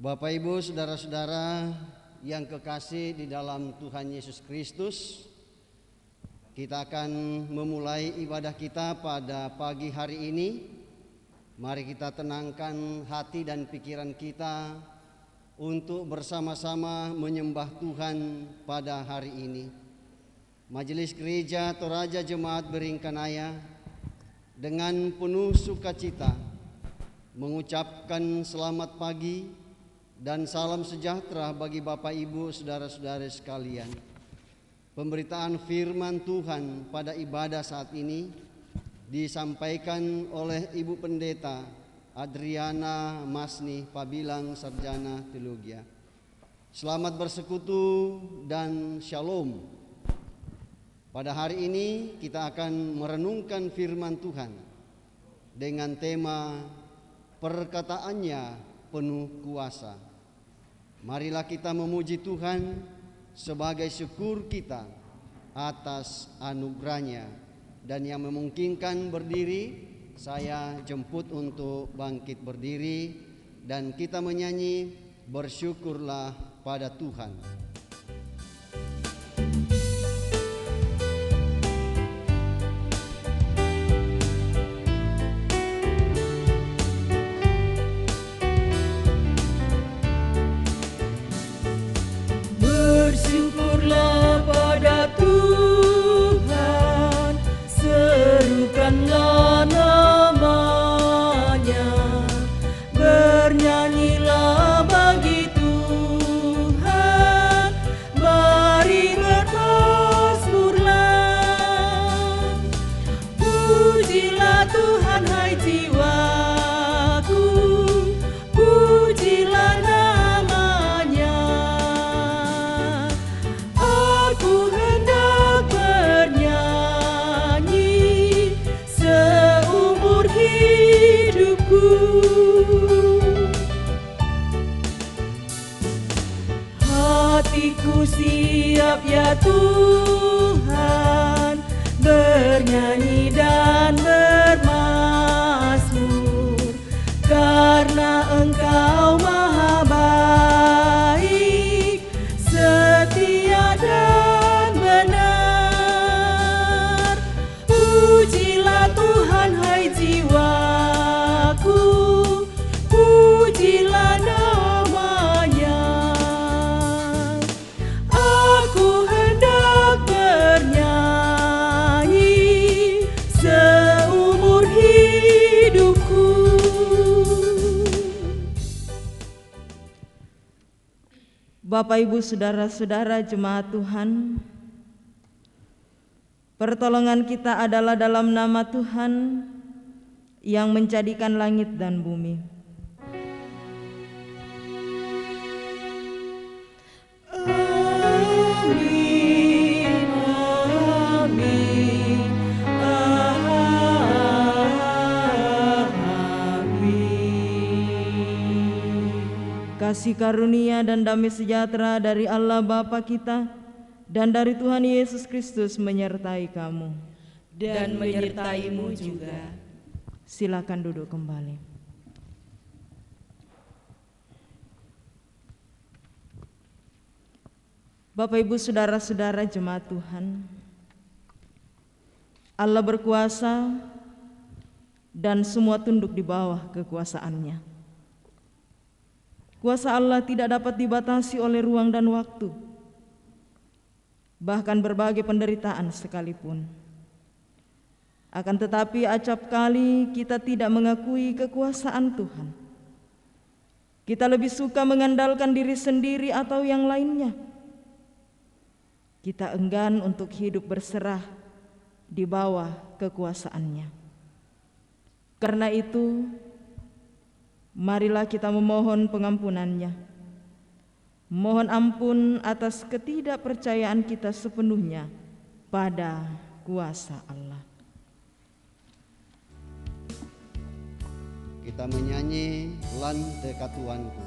Bapak, Ibu, saudara-saudara yang kekasih di dalam Tuhan Yesus Kristus, kita akan memulai ibadah kita pada pagi hari ini. Mari kita tenangkan hati dan pikiran kita untuk bersama-sama menyembah Tuhan pada hari ini. Majelis Gereja Toraja Jemaat Beringkanaya dengan penuh sukacita mengucapkan selamat pagi dan salam sejahtera bagi Bapak, Ibu, saudara-saudara sekalian. Pemberitaan firman Tuhan pada ibadah saat ini disampaikan oleh Ibu Pendeta Adriana Masni Pabilang, Sarjana Teologia. Selamat bersekutu dan shalom. Pada hari ini kita akan merenungkan firman Tuhan dengan tema perkataannya penuh kuasa. Marilah kita memuji Tuhan sebagai syukur kita atas anugerahnya. Dan yang memungkinkan berdiri, saya jemput untuk bangkit berdiri dan kita menyanyi bersyukurlah pada Tuhan. Bersyukurlah pada Tuhan, serukanlah namanya, bernyanyilah bagi Tuhan, mari bermazmurlah. Pujilah Tuhan hai jiwaku, pujilah namanya. Aku hendak bernyanyi seumur hidupku. Hatiku siap ya Tuhan, bernyanyi dan bermazmur, karena Engkau maha baik, setia dan benar. Pujilah Tuhan hai jiwaku, pujilah namanya. Aku hendak bernyanyi seumur hidupku. Bapak, Ibu, saudara-saudara jemaat Tuhan, pertolongan kita adalah dalam nama Tuhan yang menjadikan langit dan bumi. Amin, amin, amin. Kasih karunia dan damai sejahtera dari Allah Bapa kita dan dari Tuhan Yesus Kristus menyertai kamu dan menyertaimu juga. Silakan duduk kembali. Bapak, Ibu, saudara-saudara jemaat Tuhan, Allah berkuasa dan semua tunduk di bawah kekuasaannya. Kuasa Allah tidak dapat dibatasi oleh ruang dan waktu, bahkan berbagai penderitaan sekalipun. Akan tetapi acap kali kita tidak mengakui kekuasaan Tuhan. Kita lebih suka mengandalkan diri sendiri atau yang lainnya. Kita enggan untuk hidup berserah di bawah kekuasaannya. Karena itu, marilah kita memohon pengampunannya. Mohon ampun atas ketidakpercayaan kita sepenuhnya pada kuasa Allah. Kita menyanyi Lan Dekat Tuanku.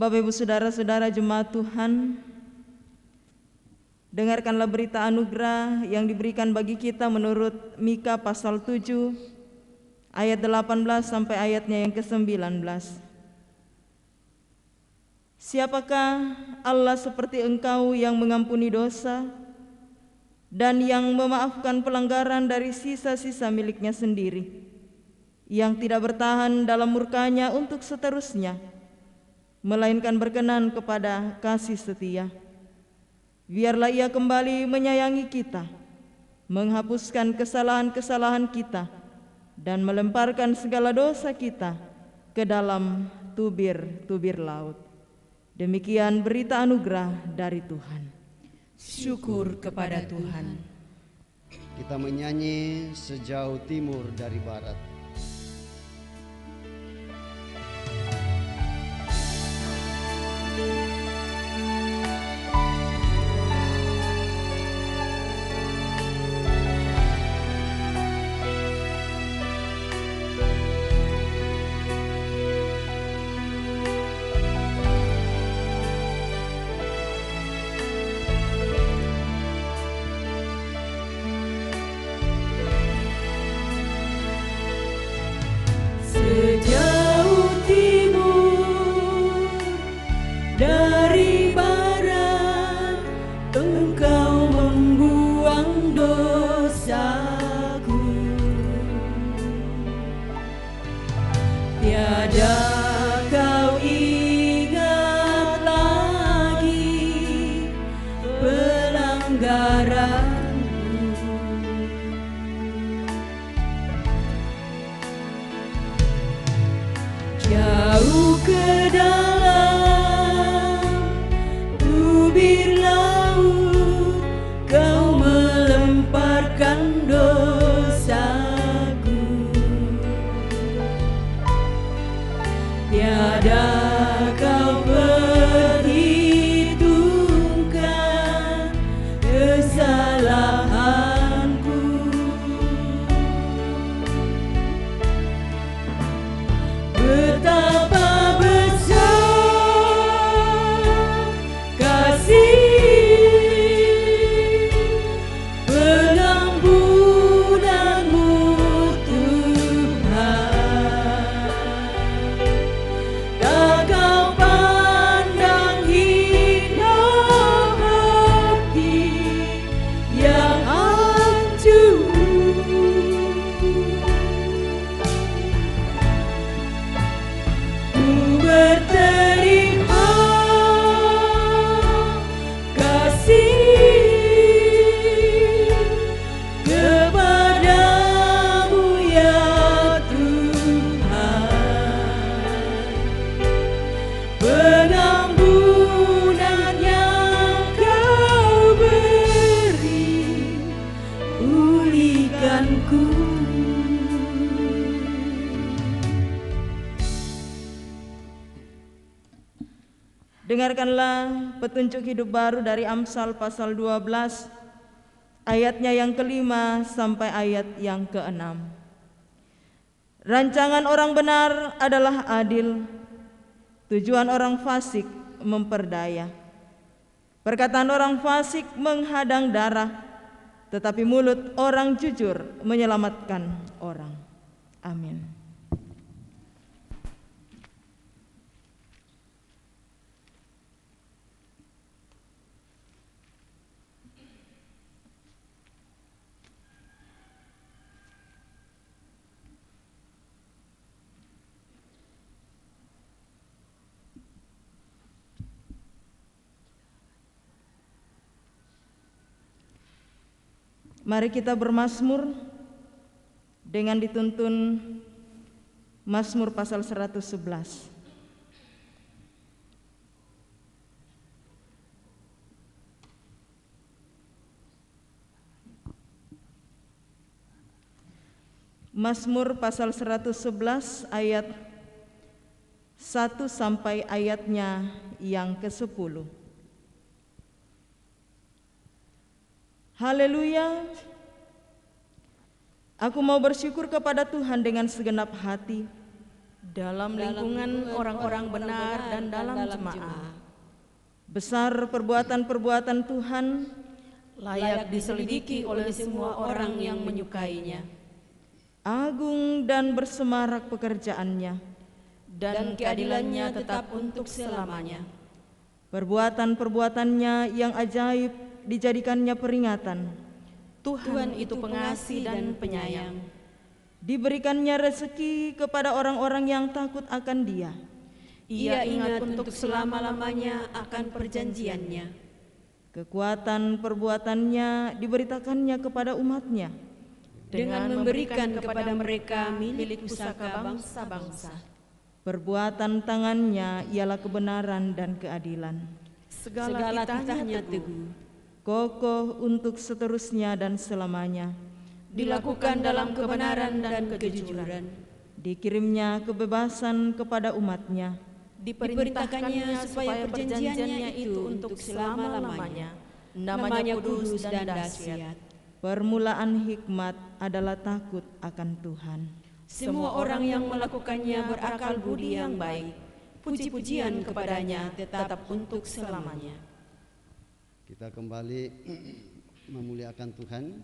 Bapak Ibu Saudara-saudara jemaat Tuhan, dengarkanlah berita anugerah yang diberikan bagi kita menurut Mika pasal 7 ayat 18 sampai ayatnya yang ke-19. Siapakah Allah seperti Engkau yang mengampuni dosa dan yang memaafkan pelanggaran dari sisa-sisa miliknya sendiri, yang tidak bertahan dalam murkanya untuk seterusnya, melainkan berkenan kepada kasih setia. Biarlah Ia kembali menyayangi kita, menghapuskan kesalahan-kesalahan kita, dan melemparkan segala dosa kita ke dalam tubir-tubir laut. Demikian berita anugerah dari Tuhan. Syukur kepada Tuhan. Kita menyanyi sejauh timur dari barat. Sejauh timur dari barat, Engkau membuang dosaku. Tiada kau ingat lagi pelanggaran. Jauh ke dalam tubir laut, Kau melemparkan dosaku. Tiada kau perhitungkan kesalahanku. Betapa besar kasih pengampunan-Mu, Tuhan. Tak Kau pandang hina hati yang hancur. Berterima kasih kepadamu ya Tuhan. Pengampunan yang Kau beri, pulihkanku. Dengarkanlah petunjuk hidup baru dari Amsal pasal 12 ayatnya yang ke-5 sampai ayat yang ke-6. Rancangan orang benar adalah adil, tujuan orang fasik memperdaya. Perkataan orang fasik menghadang darah, tetapi mulut orang jujur menyelamatkan orang. Amin. Mari kita bermazmur dengan dituntun Mazmur pasal 111. Mazmur pasal 111 ayat 1 sampai ayatnya yang ke-10. Haleluya. Aku mau bersyukur kepada Tuhan dengan segenap hati. dalam lingkungan orang-orang benar dan dalam jemaah, Besar perbuatan-perbuatan Tuhan, layak diselidiki oleh semua orang yang menyukainya, agung dan bersemarak pekerjaannya. dan keadilannya tetap untuk selamanya. Perbuatan-perbuatannya yang ajaib dijadikannya peringatan. Tuhan itu pengasih dan penyayang. Diberikannya rezeki kepada orang-orang yang takut akan Dia. Ia ingat untuk selama-lamanya akan perjanjiannya. Kekuatan perbuatannya diberitakannya kepada umatnya. Dengan memberikan kepada mereka milik pusaka bangsa-bangsa. Perbuatan tangannya ialah kebenaran dan keadilan. Segala titahnya teguh, Kokoh untuk seterusnya dan selamanya. dilakukan dalam kebenaran dan kejujuran. Dikirimnya kebebasan kepada umatnya. Diperintahkannya supaya perjanjiannya itu untuk selama-lamanya. Namanya kudus dan dahsyat. Permulaan hikmat adalah takut akan Tuhan. Semua orang yang melakukannya berakal budi yang baik. Puji-pujian kepadanya tetap untuk selamanya. Kita kembali memuliakan Tuhan,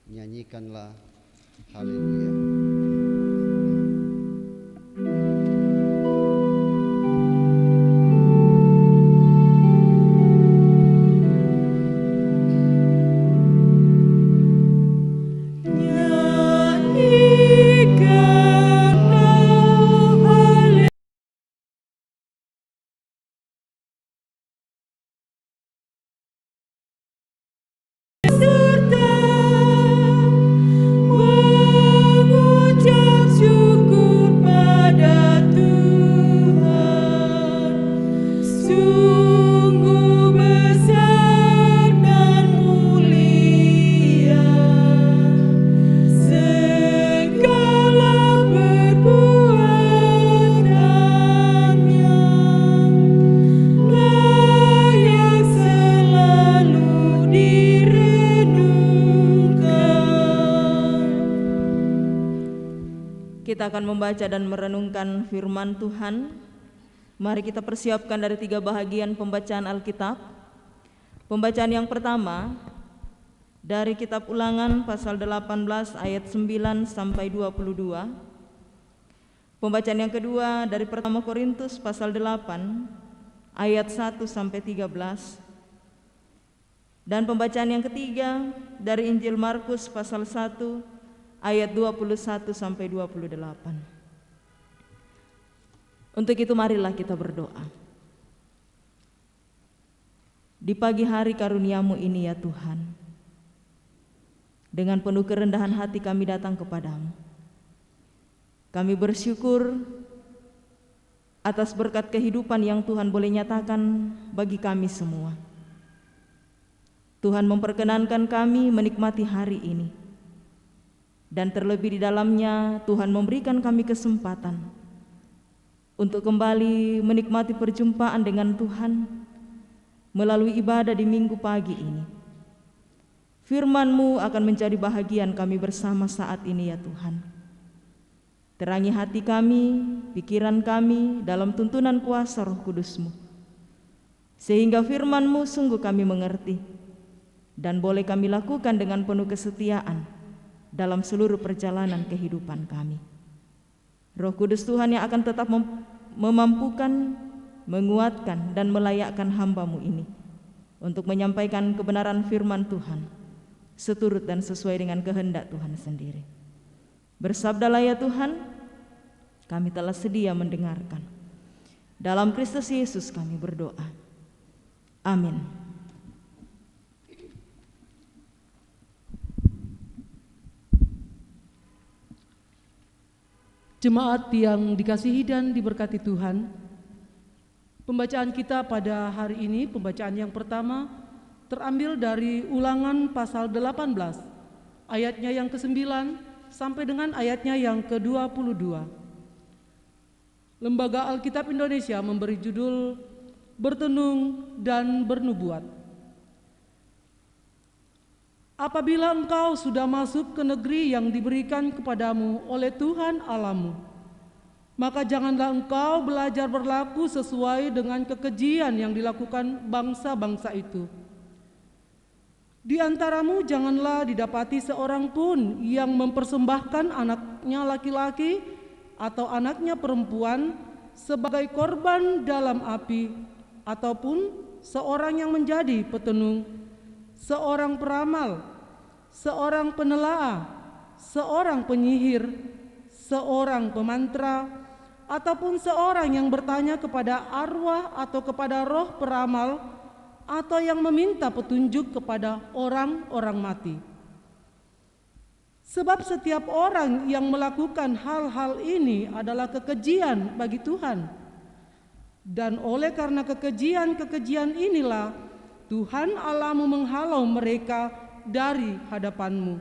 nyanyikanlah haleluya. Mengucap syukur pada Tuhan, sungguh besar dan mulia segala perbuatannya, layak selalu direnungkan. Kita akan membaca dan merenungkan firman Tuhan. Mari kita persiapkan dari 3 bahagian pembacaan Alkitab. Pembacaan yang pertama dari kitab Ulangan pasal 18 ayat 9 sampai 22. Pembacaan yang kedua dari pertama Korintus pasal 8 ayat 1 sampai 13. Dan pembacaan yang ketiga dari Injil Markus pasal 1 ayat 21 sampai 28. Untuk itu marilah kita berdoa. Di pagi hari karuniamu ini ya Tuhan, dengan penuh kerendahan hati kami datang kepadamu. Kami bersyukur atas berkat kehidupan yang Tuhan boleh nyatakan bagi kami semua. Tuhan memperkenankan kami menikmati hari ini. Dan terlebih di dalamnya Tuhan memberikan kami kesempatan untuk kembali menikmati perjumpaan dengan Tuhan melalui ibadah di minggu pagi ini. Firman-Mu akan menjadi bahagian kami bersama saat ini ya Tuhan. Terangi hati kami, pikiran kami dalam tuntunan kuasa Roh Kudus-Mu, sehingga firman-Mu sungguh kami mengerti dan boleh kami lakukan dengan penuh kesetiaan dalam seluruh perjalanan kehidupan kami. Roh Kudus Tuhan yang akan tetap memampukan, menguatkan, dan melayakkan hamba-Mu ini untuk menyampaikan kebenaran firman Tuhan seturut dan sesuai dengan kehendak Tuhan sendiri. Bersabdalah ya Tuhan, kami telah sedia mendengarkan. Dalam Kristus Yesus kami berdoa. Amin. Jemaat yang dikasihi dan diberkati Tuhan, pembacaan kita pada hari ini, pembacaan yang pertama terambil dari Ulangan pasal 18, ayatnya yang ke-9 sampai dengan ayatnya yang ke-22. Lembaga Alkitab Indonesia memberi judul Bertenung dan Bernubuat. Apabila engkau sudah masuk ke negeri yang diberikan kepadamu oleh Tuhan Allahmu, maka janganlah engkau belajar berlaku sesuai dengan kekejian yang dilakukan bangsa-bangsa itu. Di antaramu janganlah didapati seorang pun yang mempersembahkan anaknya laki-laki atau anaknya perempuan sebagai korban dalam api, ataupun seorang yang menjadi petenung, seorang peramal, seorang penelaah, seorang penyihir, seorang pemantra, ataupun seorang yang bertanya kepada arwah atau kepada roh peramal, atau yang meminta petunjuk kepada orang-orang mati. Sebab setiap orang yang melakukan hal-hal ini adalah kekejian bagi Tuhan. Dan oleh karena kekejian-kekejian inilah Tuhan Allahmu menghalau mereka dari hadapanmu.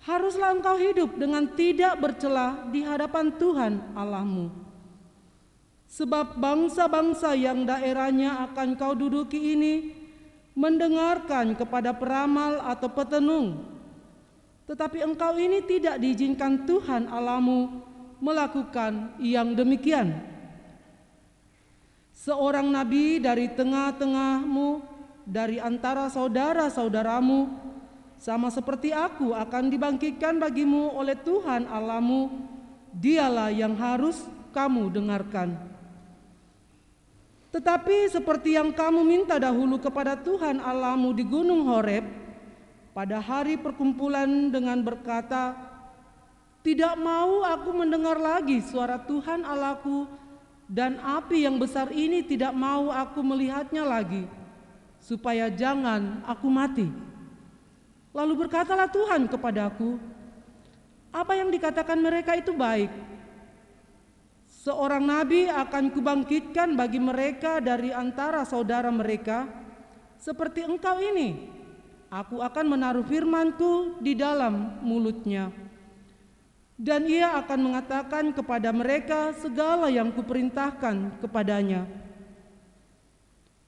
Haruslah engkau hidup dengan tidak bercela di hadapan Tuhan Allahmu. Sebab bangsa-bangsa yang daerahnya akan kau duduki ini mendengarkan kepada peramal atau petenung, tetapi engkau ini tidak diizinkan Tuhan Allahmu melakukan yang demikian. Seorang nabi dari tengah-tengahmu, dari antara saudara-saudaramu, sama seperti aku akan dibangkitkan bagimu oleh Tuhan Allahmu, dialah yang harus kamu dengarkan. Tetapi seperti yang kamu minta dahulu kepada Tuhan Allahmu di Gunung Horeb, pada hari perkumpulan dengan berkata, tidak mau aku mendengar lagi suara Tuhan Allahku, dan api yang besar ini tidak mau aku melihatnya lagi, supaya jangan aku mati. Lalu berkatalah Tuhan kepadaku, apa yang dikatakan mereka itu baik. Seorang nabi akan kubangkitkan bagi mereka dari antara saudara mereka, seperti engkau ini. Aku akan menaruh firmanku di dalam mulutnya, dan ia akan mengatakan kepada mereka segala yang kuperintahkan kepadanya.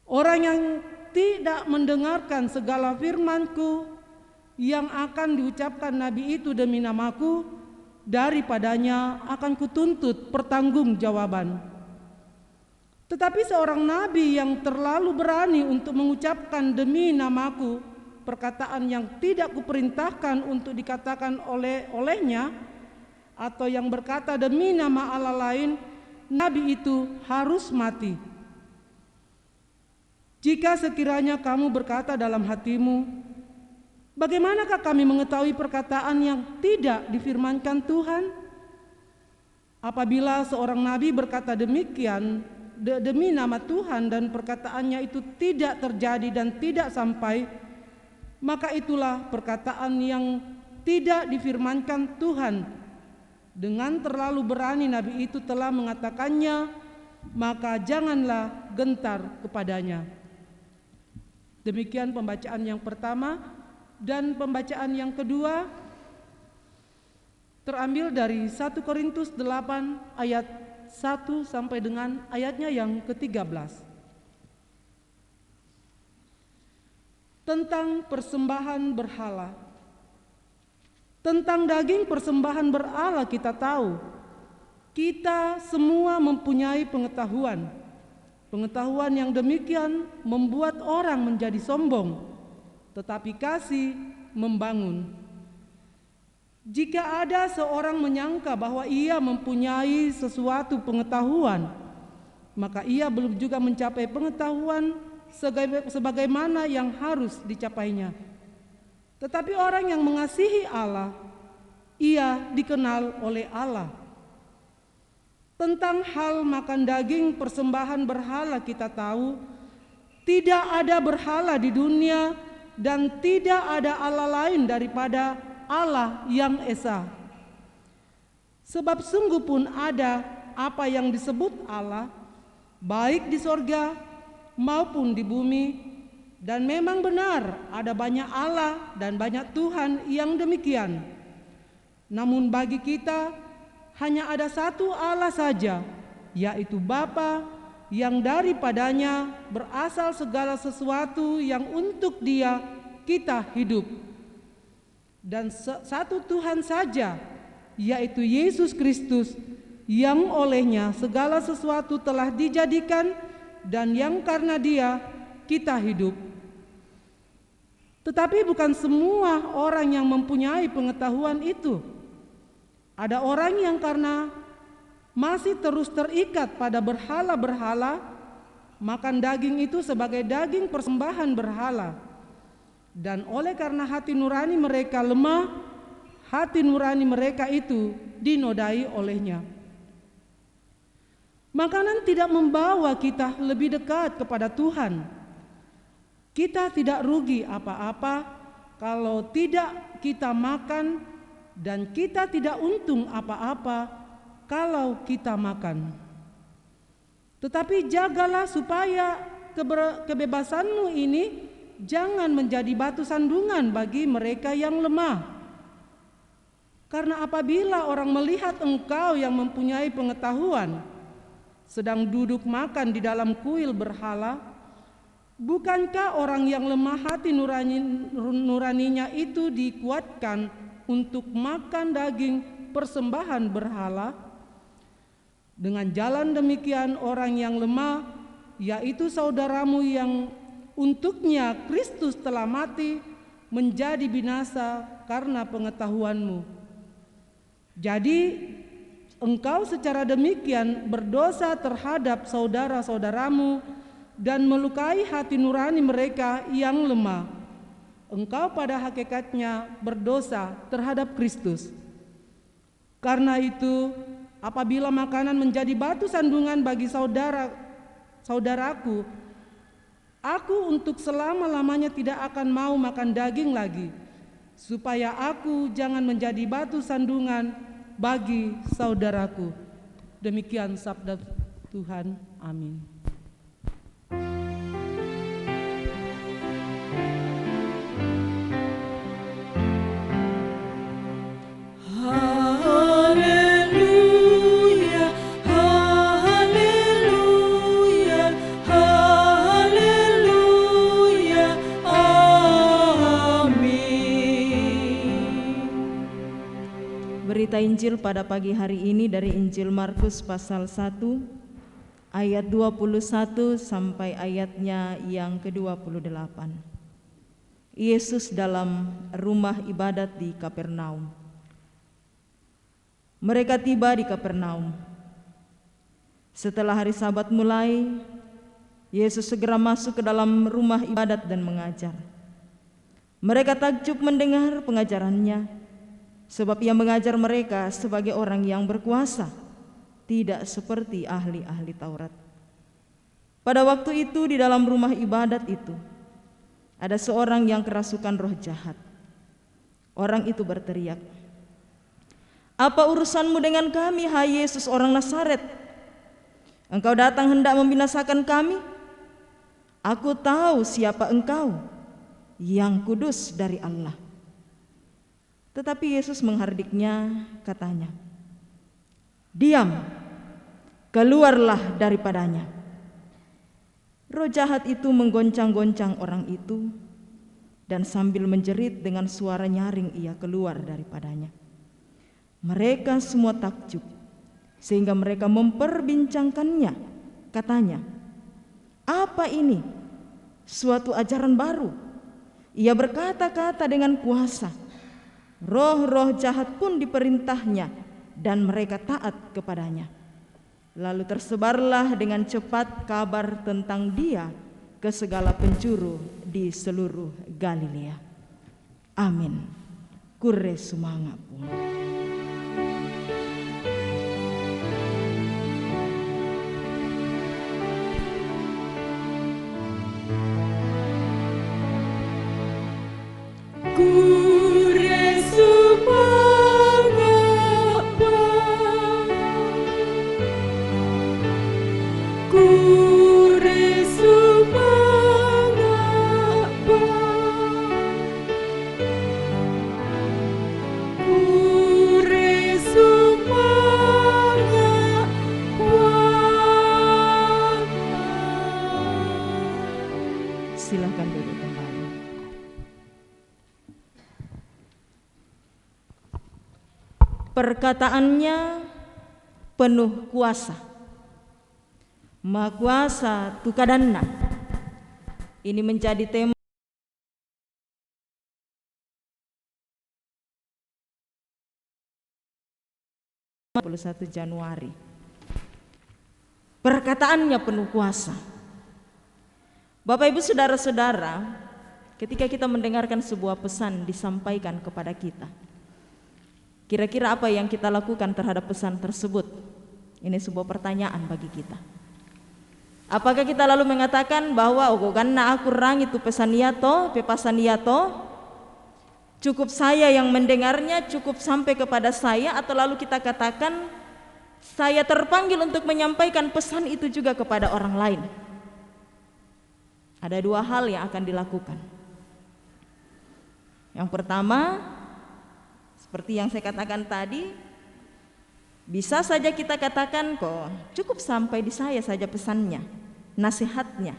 Orang yang tidak mendengarkan segala firmanku yang akan diucapkan nabi itu demi namaku, daripadanya akan kutuntut pertanggungjawaban. Tetapi seorang nabi yang terlalu berani untuk mengucapkan demi namaku perkataan yang tidak kuperintahkan untuk dikatakan olehnya, atau yang berkata demi nama Allah lain, nabi itu harus mati. Jika sekiranya kamu berkata dalam hatimu, bagaimanakah kami mengetahui perkataan yang tidak difirmankan Tuhan? Apabila seorang nabi berkata demikian demi nama Tuhan dan perkataannya itu tidak terjadi dan tidak sampai, maka itulah perkataan yang tidak difirmankan Tuhan. Dengan terlalu berani nabi itu telah mengatakannya, maka janganlah gentar kepadanya. Demikian pembacaan yang pertama. Dan pembacaan yang kedua terambil dari 1 Korintus 8 ayat 1 sampai dengan ayatnya yang ke-13. Tentang persembahan berhala. Tentang daging persembahan berhala kita tahu, kita semua mempunyai pengetahuan. Pengetahuan yang demikian membuat orang menjadi sombong, tetapi kasih membangun. Jika ada seorang menyangka bahwa ia mempunyai sesuatu pengetahuan, maka ia belum juga mencapai pengetahuan sebagaimana yang harus dicapainya. Tetapi orang yang mengasihi Allah, ia dikenal oleh Allah. Tentang hal makan daging persembahan berhala kita tahu, tidak ada berhala di dunia dan tidak ada Allah lain daripada Allah yang Esa. Sebab sungguh pun ada apa yang disebut Allah, baik di sorga maupun di bumi, dan memang benar ada banyak Allah dan banyak Tuhan yang demikian. Namun bagi kita hanya ada satu Allah saja, yaitu Bapa, yang daripadanya berasal segala sesuatu yang untuk Dia kita hidup. Dan satu Tuhan saja, yaitu Yesus Kristus, yang olehnya segala sesuatu telah dijadikan dan yang karena Dia kita hidup. Tetapi bukan semua orang yang mempunyai pengetahuan itu. Ada orang yang karena masih terus terikat pada berhala-berhala, makan daging itu sebagai daging persembahan berhala. Dan oleh karena hati nurani mereka lemah, hati nurani mereka itu dinodai olehnya. Makanan tidak membawa kita lebih dekat kepada Tuhan. Kita tidak rugi apa-apa kalau tidak kita makan, dan kita tidak untung apa-apa kalau kita makan. Tetapi jagalah supaya kebebasanmu ini jangan menjadi batu sandungan bagi mereka yang lemah. Karena apabila orang melihat engkau yang mempunyai pengetahuan sedang duduk makan di dalam kuil berhala, bukankah orang yang lemah hati nuraninya itu dikuatkan untuk makan daging persembahan berhala? Dengan jalan demikian orang yang lemah, yaitu saudaramu yang untuknya Kristus telah mati, menjadi binasa karena pengetahuanmu. Jadi engkau secara demikian berdosa terhadap saudara-saudaramu dan melukai hati nurani mereka yang lemah. Engkau pada hakikatnya berdosa terhadap Kristus. Karena itu, apabila makanan menjadi batu sandungan bagi saudaraku, aku untuk selama-lamanya tidak akan mau makan daging lagi, supaya aku jangan menjadi batu sandungan bagi saudaraku. Demikian sabda Tuhan. Amin. Haleluya, haleluya, haleluya, amin. Berita Injil pada pagi hari ini dari Injil Markus pasal 1 ayat 21 sampai ayatnya yang ke-28. Yesus dalam rumah ibadat di Kapernaum. Mereka tiba di Kapernaum. Setelah hari Sabat mulai, Yesus segera masuk ke dalam rumah ibadat dan mengajar. Mereka takjub mendengar pengajarannya, sebab Ia mengajar mereka sebagai orang yang berkuasa, tidak seperti ahli-ahli Taurat. Pada waktu itu di dalam rumah ibadat itu ada seorang yang kerasukan roh jahat. Orang itu berteriak, "Apa urusanmu dengan kami, hai Yesus orang Nazaret? Engkau datang hendak membinasakan kami? Aku tahu siapa engkau, yang kudus dari Allah." Tetapi Yesus menghardiknya, katanya, "Diam, keluarlah daripadanya." Roh jahat itu menggoncang-goncang orang itu, dan sambil menjerit dengan suara nyaring ia keluar daripadanya. Mereka semua takjub, sehingga mereka memperbincangkannya. Katanya, "Apa ini? Suatu ajaran baru. Ia berkata-kata dengan kuasa. Roh-roh jahat pun diperintahnya, dan mereka taat kepadanya." Lalu tersebarlah dengan cepat kabar tentang Dia ke segala penjuru di seluruh Galilea. Amin. Kure sumangapun. Kure sumangapa, kure sumangapa, kure sumangapa. Silakan duduk kembali. Perkataannya penuh kuasa. Maha kuasa Tukadanna. Ini menjadi tema 21 Januari. Perkataannya penuh kuasa. Bapak Ibu saudara-saudara, ketika kita mendengarkan sebuah pesan disampaikan kepada kita, kira-kira apa yang kita lakukan terhadap pesan tersebut? Ini sebuah pertanyaan bagi kita. Apakah kita lalu mengatakan bahwa karena aku rang itu pesan yato, pepasan yato, cukup saya yang mendengarnya, cukup sampai kepada saya, atau lalu kita katakan saya terpanggil untuk menyampaikan pesan itu juga kepada orang lain? Ada dua hal yang akan dilakukan. Yang pertama, seperti yang saya katakan tadi, bisa saja kita katakan kok cukup sampai di saya saja pesannya, nasihatnya.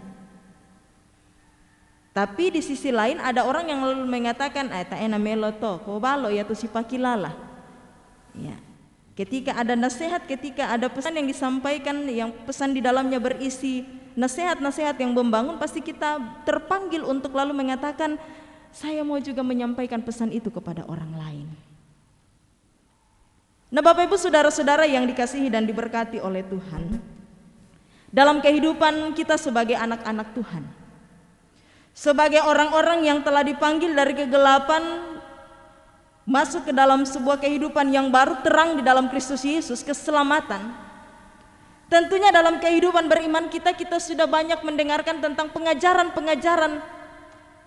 Tapi di sisi lain ada orang yang lalu mengatakan, tak enak meloto, kok balo ya tuh si pakilala. Ya. Ketika ada nasihat, ketika ada pesan yang disampaikan, yang pesan di dalamnya berisi nasihat-nasihat yang membangun, pasti kita terpanggil untuk lalu mengatakan, saya mau juga menyampaikan pesan itu kepada orang lain. Nah, Bapak Ibu saudara-saudara yang dikasihi dan diberkati oleh Tuhan, dalam kehidupan kita sebagai anak-anak Tuhan, sebagai orang-orang yang telah dipanggil dari kegelapan masuk ke dalam sebuah kehidupan yang baru, terang di dalam Kristus Yesus, keselamatan. Tentunya dalam kehidupan beriman kita sudah banyak mendengarkan tentang pengajaran-pengajaran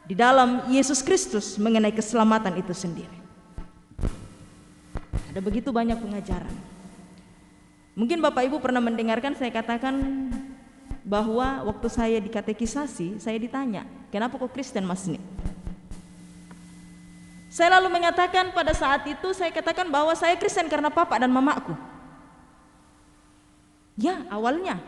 di dalam Yesus Kristus mengenai keselamatan itu sendiri. Ada begitu banyak pengajaran. Mungkin Bapak Ibu pernah mendengarkan saya katakan bahwa waktu saya di katekisasi, saya ditanya, kenapa kok Kristen Mas Nik? Saya lalu mengatakan pada saat itu, saya katakan bahwa saya Kristen karena papa dan mamaku. Ya, awalnya.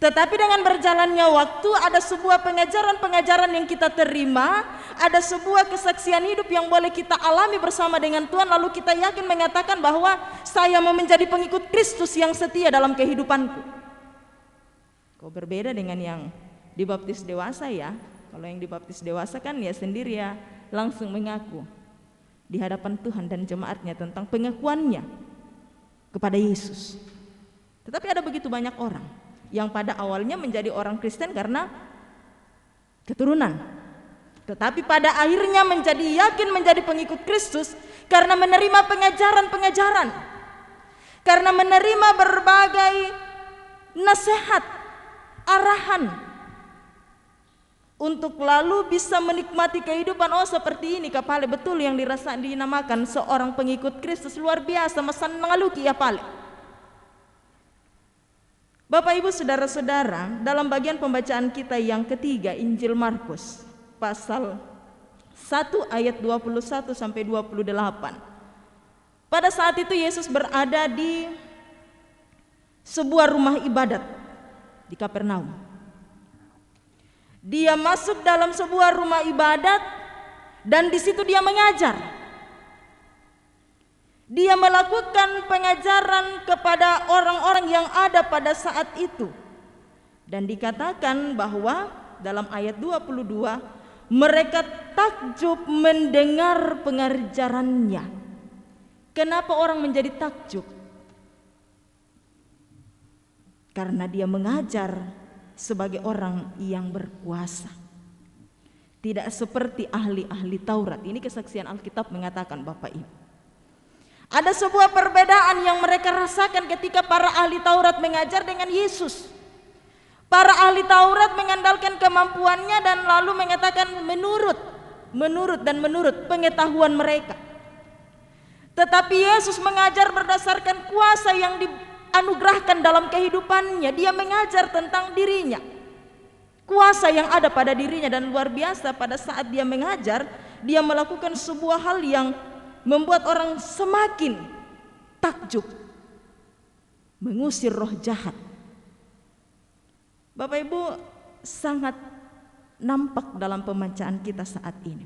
Tetapi dengan berjalannya waktu, ada sebuah pengajaran-pengajaran yang kita terima, ada sebuah kesaksian hidup yang boleh kita alami bersama dengan Tuhan, lalu kita yakin mengatakan bahwa saya mau menjadi pengikut Kristus yang setia dalam kehidupanku. Kok berbeda dengan yang dibaptis dewasa ya? Kalau yang dibaptis dewasa kan ya sendiri ya langsung mengaku di hadapan Tuhan dan jemaatnya tentang pengakuannya kepada Yesus. Tetapi ada begitu banyak orang yang pada awalnya menjadi orang Kristen karena keturunan, tetapi pada akhirnya menjadi yakin menjadi pengikut Kristus karena menerima pengajaran-pengajaran, karena menerima berbagai nasihat, arahan untuk lalu bisa menikmati kehidupan. Oh seperti ini kapale betul yang dinamakan seorang pengikut Kristus, luar biasa masan mengaluki ya pale. Bapak Ibu saudara-saudara, dalam bagian pembacaan kita yang ketiga, Injil Markus pasal 1 ayat 21 sampai 28. Pada saat itu Yesus berada di sebuah rumah ibadat di Kapernaum. Dia masuk dalam sebuah rumah ibadat dan di situ dia mengajar. Dia melakukan pengajaran kepada orang-orang yang ada pada saat itu. Dan dikatakan bahwa dalam ayat 22, mereka takjub mendengar pengajarannya. Kenapa orang menjadi takjub? Karena dia mengajar sebagai orang yang berkuasa. Tidak seperti ahli-ahli Taurat. Ini kesaksian Alkitab mengatakan Bapak Ibu. Ada sebuah perbedaan yang mereka rasakan ketika para ahli Taurat mengajar dengan Yesus. Para ahli Taurat mengandalkan kemampuannya dan lalu mengatakan menurut pengetahuan mereka. Tetapi Yesus mengajar berdasarkan kuasa yang dianugerahkan dalam kehidupannya. Dia mengajar tentang dirinya, kuasa yang ada pada dirinya, dan luar biasa pada saat dia mengajar, dia melakukan sebuah hal yang membuat orang semakin takjub, mengusir roh jahat. Bapak Ibu, sangat nampak dalam pembacaan kita saat ini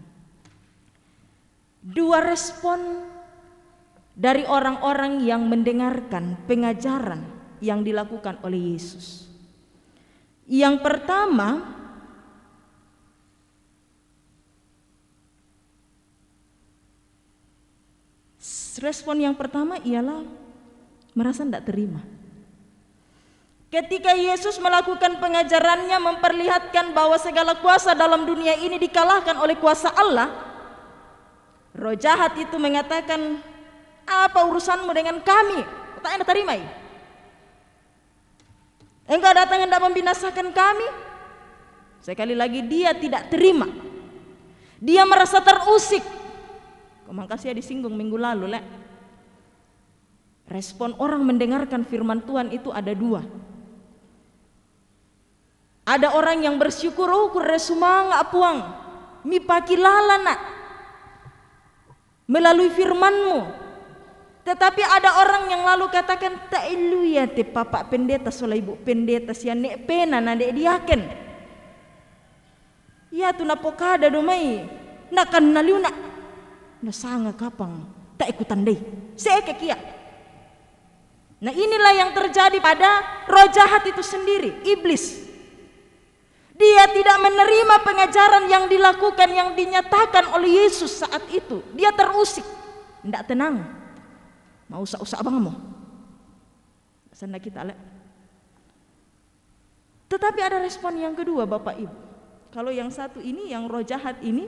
dua respon dari orang-orang yang mendengarkan pengajaran yang dilakukan oleh Yesus. Yang pertama, respon yang pertama ialah merasa tidak terima. Ketika Yesus melakukan pengajarannya memperlihatkan bahwa segala kuasa dalam dunia ini dikalahkan oleh kuasa Allah, roh jahat itu mengatakan, apa urusanmu dengan kami? Tak anda terima ya? Engkau datang hendak membinasakan kami? Sekali lagi dia tidak terima. Dia merasa terusik. Maka saya disinggung minggu lalu, lek. Respon orang mendengarkan firman Tuhan itu ada dua. Ada orang yang bersyukur, oh kuresumanga apuang, mi pakilala nak, melalui firman-Mu. Tetapi ada orang yang lalu katakan, tak ilu ya te papa pendeta sola ibu pendeta siya nek pena na dek diaken. Ya tu na pokada domai, nakan naliu nak, nasanga kapang, tak ikutan deh, saya kekia. Nah inilah yang terjadi pada roh jahat itu sendiri, iblis. Dia tidak menerima pengajaran yang dilakukan, yang dinyatakan oleh Yesus saat itu. Dia terusik, tidak tenang. Mau usak-usak abang mau. Sanda kita lek. Tetapi ada respon yang kedua, Bapak Ibu. Kalau yang satu ini, yang roh jahat ini,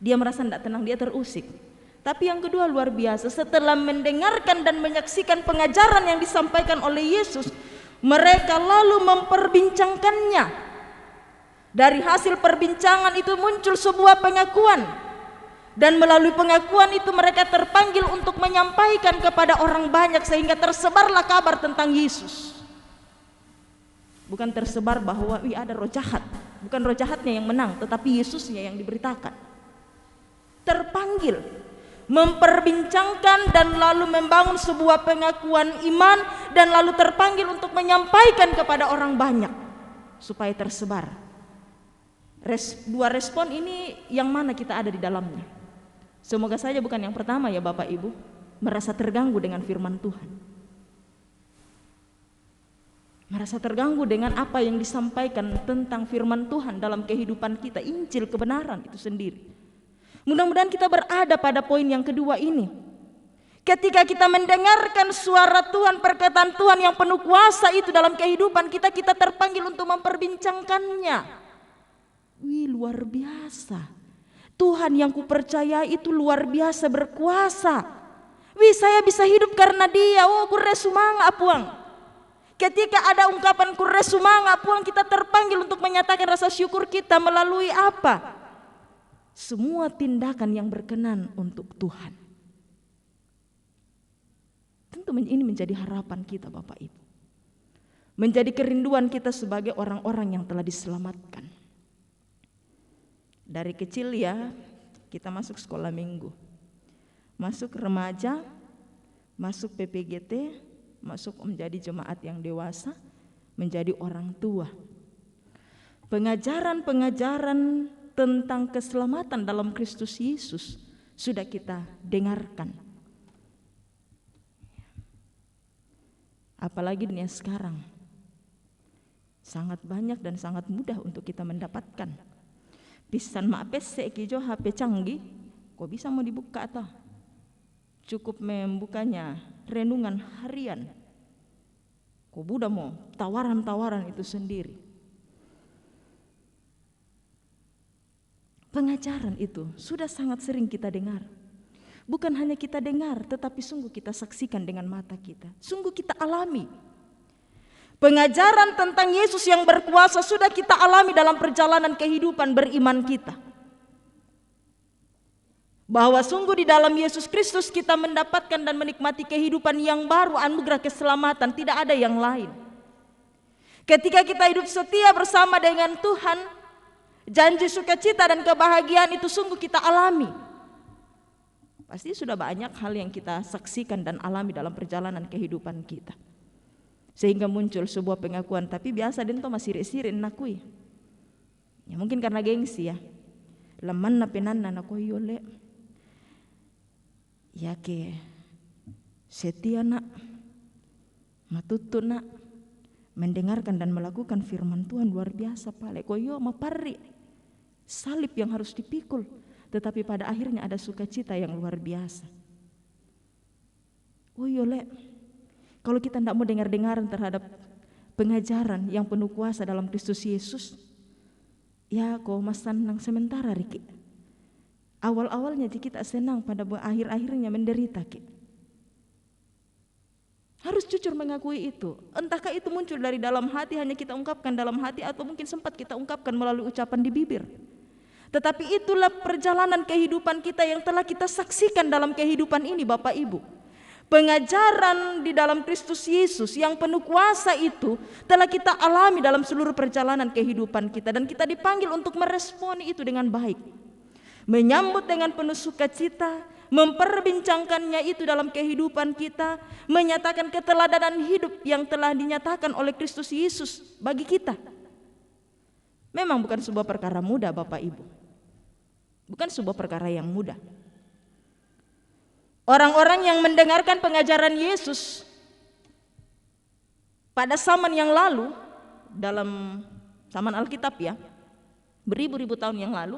dia merasa tidak tenang, dia terusik. Tapi yang kedua luar biasa. Setelah mendengarkan dan menyaksikan pengajaran yang disampaikan oleh Yesus, mereka lalu memperbincangkannya. Dari hasil perbincangan itu muncul sebuah pengakuan. Dan melalui pengakuan itu mereka terpanggil untuk menyampaikan kepada orang banyak, sehingga tersebarlah kabar tentang Yesus. Bukan tersebar bahwa ada roh jahat. Bukan roh jahatnya yang menang, tetapi Yesusnya yang diberitakan. Terpanggil, memperbincangkan dan lalu membangun sebuah pengakuan iman, dan lalu terpanggil untuk menyampaikan kepada orang banyak supaya tersebar. Dua respon ini yang mana kita ada di dalamnya? Semoga saja bukan yang pertama ya Bapak Ibu, merasa terganggu dengan firman Tuhan, merasa terganggu dengan apa yang disampaikan tentang firman Tuhan dalam kehidupan kita, Injil kebenaran itu sendiri. Mudah-mudahan kita berada pada poin yang kedua ini. Ketika kita mendengarkan suara Tuhan, perkataan Tuhan yang penuh kuasa itu dalam kehidupan kita, kita terpanggil untuk memperbincangkannya. Wih, luar biasa. Tuhan yang kupercaya itu luar biasa berkuasa. Wih, saya bisa hidup karena Dia. Oh, kuresumanga apuang. Ketika ada ungkapan kuresumanga apuang, kita terpanggil untuk menyatakan rasa syukur kita melalui apa? Semua tindakan yang berkenan untuk Tuhan. Tentu ini menjadi harapan kita Bapak Ibu. Menjadi kerinduan kita sebagai orang-orang yang telah diselamatkan. Dari kecil ya kita masuk sekolah minggu, masuk remaja, masuk PPGT, masuk menjadi jemaat yang dewasa, menjadi orang tua. Pengajaran-pengajaran tentang keselamatan dalam Kristus Yesus sudah kita dengarkan. Apalagi dunia sekarang sangat banyak dan sangat mudah untuk kita mendapatkan. Pisan maapes sekijo HP canggih, kok bisa mau dibuka atau? Cukup membukanya renungan harian. Kok budak mau tawaran-tawaran itu sendiri. Pengajaran itu sudah sangat sering kita dengar. Bukan hanya kita dengar, tetapi sungguh kita saksikan dengan mata kita. Sungguh kita alami. Pengajaran tentang Yesus yang berkuasa sudah kita alami dalam perjalanan kehidupan beriman kita. Bahwa sungguh di dalam Yesus Kristus kita mendapatkan dan menikmati kehidupan yang baru, anugerah keselamatan, tidak ada yang lain. Ketika kita hidup setia bersama dengan Tuhan, janji sukacita dan kebahagiaan itu sungguh kita alami. Pasti sudah banyak hal yang kita saksikan dan alami dalam perjalanan kehidupan kita. Sehingga muncul sebuah pengakuan, tapi biasa dento masih sirik-sirik nakui. Ya mungkin karena gengsi ya. Leman na penan na nakui yole. Ya ke setia nak, matutu nak, mendengarkan dan melakukan firman Tuhan luar biasa pale. Koyo mapari salib yang harus dipikul, tetapi pada akhirnya ada sukacita yang luar biasa. Oh le, kalau kita tidak mau dengar-dengaran terhadap pengajaran yang penuh kuasa dalam Kristus Yesus, ya kok mas senang sementara Riki. Awal-awalnya kita senang, pada akhir-akhirnya menderita Ki. Harus jujur mengakui itu. Entahkah itu muncul dari dalam hati, hanya kita ungkapkan dalam hati, atau mungkin sempat kita ungkapkan melalui ucapan di bibir. Tetapi itulah perjalanan kehidupan kita yang telah kita saksikan dalam kehidupan ini Bapak Ibu. Pengajaran di dalam Kristus Yesus yang penuh kuasa itu telah kita alami dalam seluruh perjalanan kehidupan kita. Dan kita dipanggil untuk meresponi itu dengan baik. Menyambut dengan penuh sukacita, memperbincangkannya itu dalam kehidupan kita, menyatakan keteladanan hidup yang telah dinyatakan oleh Kristus Yesus bagi kita. Memang bukan sebuah perkara mudah Bapak Ibu. Bukan sebuah perkara yang mudah. Orang-orang yang mendengarkan pengajaran Yesus pada zaman yang lalu, dalam zaman Alkitab ya, beribu-ribu tahun yang lalu,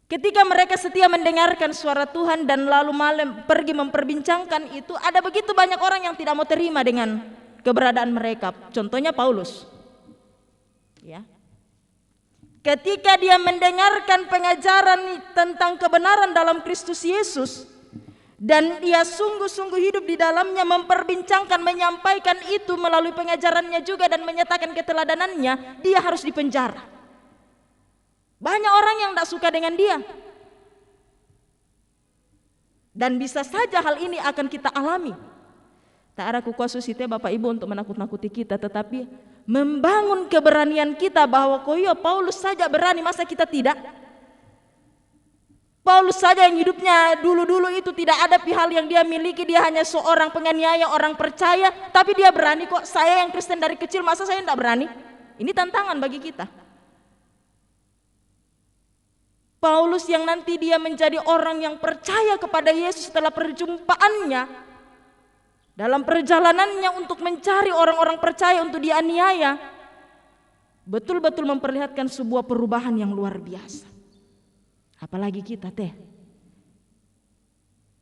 ketika mereka setia mendengarkan suara Tuhan dan lalu malam pergi memperbincangkan itu, ada begitu banyak orang yang tidak mau terima dengan keberadaan mereka. Contohnya Paulus. Ya. Ketika dia mendengarkan pengajaran tentang kebenaran dalam Kristus Yesus dan dia sungguh-sungguh hidup di dalamnya, memperbincangkan, menyampaikan itu melalui pengajarannya juga dan menyatakan keteladanannya, dia harus dipenjara. Banyak orang yang tidak suka dengan dia. Dan bisa saja hal ini akan kita alami. Tak ada kuasa site Bapak Ibu untuk menakut-nakuti kita, tetapi membangun keberanian kita bahwa koyo Paulus saja berani, masa kita tidak? Paulus saja yang hidupnya dulu-dulu itu tidak ada hal yang dia miliki, dia hanya seorang penganiaya, orang percaya, tapi dia berani kok. Saya yang Kristen dari kecil, masa saya tidak berani? Ini tantangan bagi kita. Paulus yang nanti dia menjadi orang yang percaya kepada Yesus setelah perjumpaannya, dalam perjalanannya untuk mencari orang-orang percaya untuk dianiaya, betul-betul memperlihatkan sebuah perubahan yang luar biasa. Apalagi kita teh,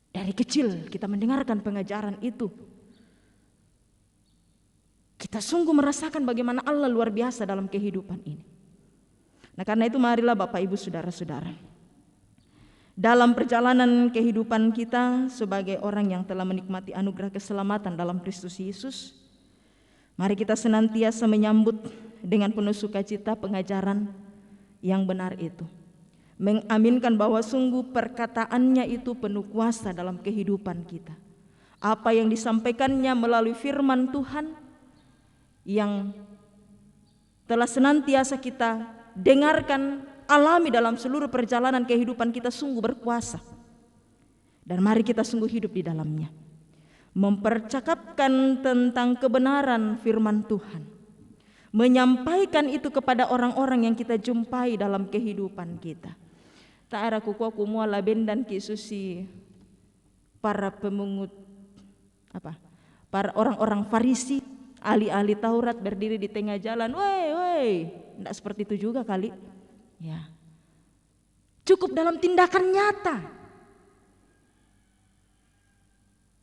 dari kecil kita mendengarkan pengajaran itu, kita sungguh merasakan bagaimana Allah luar biasa dalam kehidupan ini. Nah karena itu marilah Bapak Ibu Saudara-saudara, dalam perjalanan kehidupan kita sebagai orang yang telah menikmati anugerah keselamatan dalam Kristus Yesus, mari kita senantiasa menyambut dengan penuh sukacita pengajaran yang benar itu. Mengaminkan bahwa sungguh perkataannya itu penuh kuasa dalam kehidupan kita. Apa yang disampaikannya melalui firman Tuhan yang telah senantiasa kita dengarkan, alami dalam seluruh perjalanan kehidupan kita sungguh berkuasa. Dan mari kita sungguh hidup di dalamnya, mempercakapkan tentang kebenaran firman Tuhan, menyampaikan itu kepada orang-orang yang kita jumpai dalam kehidupan kita. Tak ada kuku muala bendan kisusi para pemungut para orang-orang Farisi, ahli-ahli Taurat berdiri di tengah jalan. Woi, tidak seperti itu juga kali. Ya, cukup dalam tindakan nyata.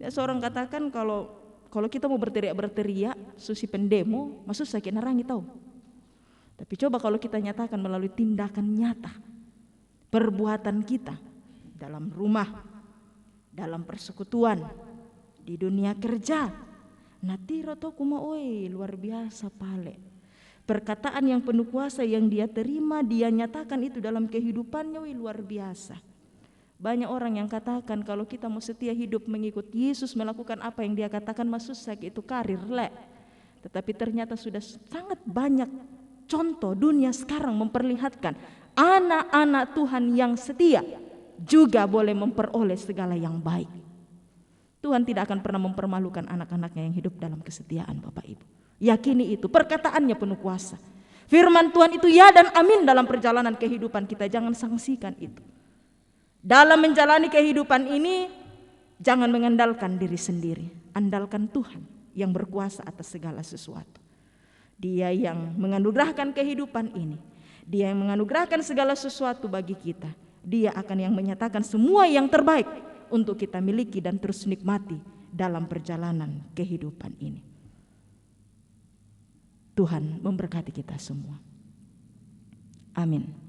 Ya, seorang katakan kalau kita mau berteriak susi pendemo, maksud sakit narangi tahu. Tapi coba kalau kita nyatakan melalui tindakan nyata, perbuatan kita dalam rumah, dalam persekutuan, di dunia kerja, natiro to kuma oi luar biasa pale. Perkataan yang penuh kuasa yang dia terima, dia nyatakan itu dalam kehidupannya, luar biasa. Banyak orang yang katakan kalau kita mau setia hidup mengikut Yesus, melakukan apa yang dia katakan, maksud saya itu karir le. Tetapi ternyata sudah sangat banyak contoh dunia sekarang memperlihatkan anak-anak Tuhan yang setia juga boleh memperoleh segala yang baik. Tuhan tidak akan pernah mempermalukan anak-anaknya yang hidup dalam kesetiaan Bapak Ibu. Yakini itu, perkataannya penuh kuasa. Firman Tuhan itu ya dan amin dalam perjalanan kehidupan kita, jangan sangsikan itu. Dalam menjalani kehidupan ini, Jangan mengandalkan diri sendiri, andalkan Tuhan yang berkuasa atas segala sesuatu. Dia yang menganugerahkan kehidupan ini, Dia yang menganugerahkan segala sesuatu bagi kita. Dia akan yang menyatakan semua yang terbaik untuk kita miliki dan terus nikmati dalam perjalanan kehidupan ini. Tuhan memberkati kita semua. Amin.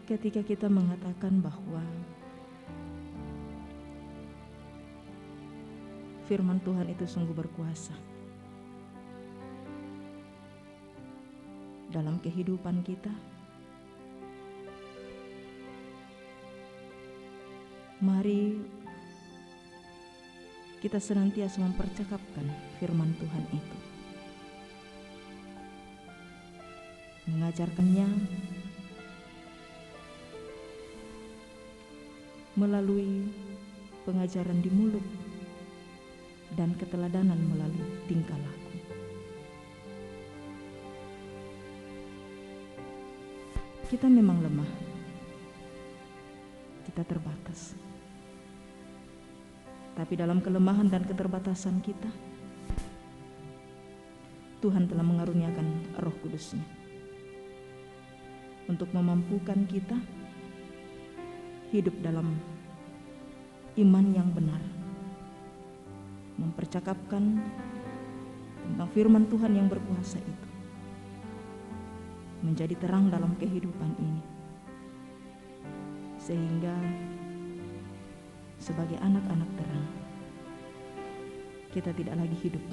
Ketika kita mengatakan bahwa firman Tuhan itu sungguh berkuasa dalam kehidupan kita, mari kita senantiasa mempercakapkan firman Tuhan itu, mengajarkannya melalui pengajaran di mulut dan keteladanan melalui tingkah laku. Kita memang lemah, kita terbatas. Tapi dalam kelemahan dan keterbatasan kita, Tuhan telah mengaruniakan Roh Kudus-Nya untuk memampukan kita hidup dalam iman yang benar, mempercakapkan tentang firman Tuhan yang berkuasa itu, menjadi terang dalam kehidupan ini, sehingga sebagai anak-anak terang kita tidak lagi hidup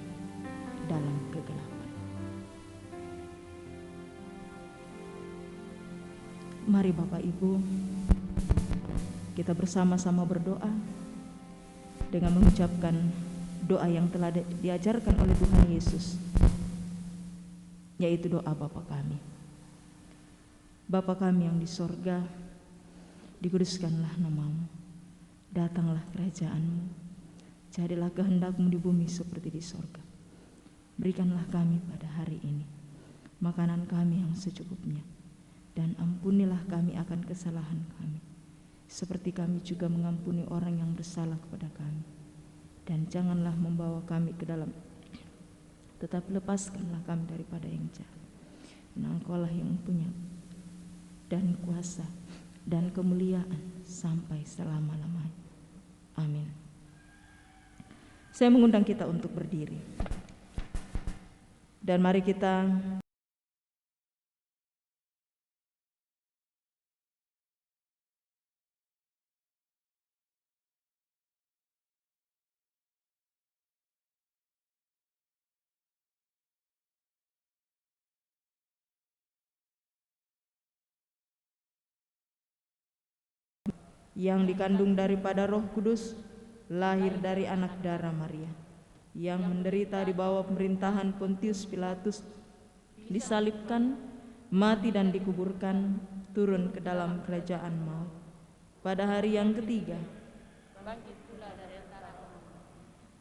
dalam kegelapan. Mari Bapak Ibu, kita bersama-sama berdoa dengan mengucapkan doa yang telah diajarkan oleh Tuhan Yesus, yaitu doa Bapa kami. Bapa kami yang di sorga, dikuduskanlah namamu, datanglah kerajaan-Mu, jadilah kehendak-Mu di bumi seperti di sorga. Berikanlah kami pada hari ini makanan kami yang secukupnya, dan ampunilah kami akan kesalahan kami, seperti kami juga mengampuni orang yang bersalah kepada kami. Dan janganlah membawa kami ke dalam, tetapi lepaskanlah kami daripada yang jahat. Karena Engkau-lah yang punya dan kuasa dan kemuliaan sampai selama-lamanya. Amin. Saya mengundang kita untuk berdiri. Dan mari kita yang dikandung daripada Roh Kudus, lahir dari anak darah Maria, yang menderita di bawah pemerintahan Pontius Pilatus, disalibkan, mati dan dikuburkan, turun ke dalam kerajaan maut. Pada hari yang ketiga,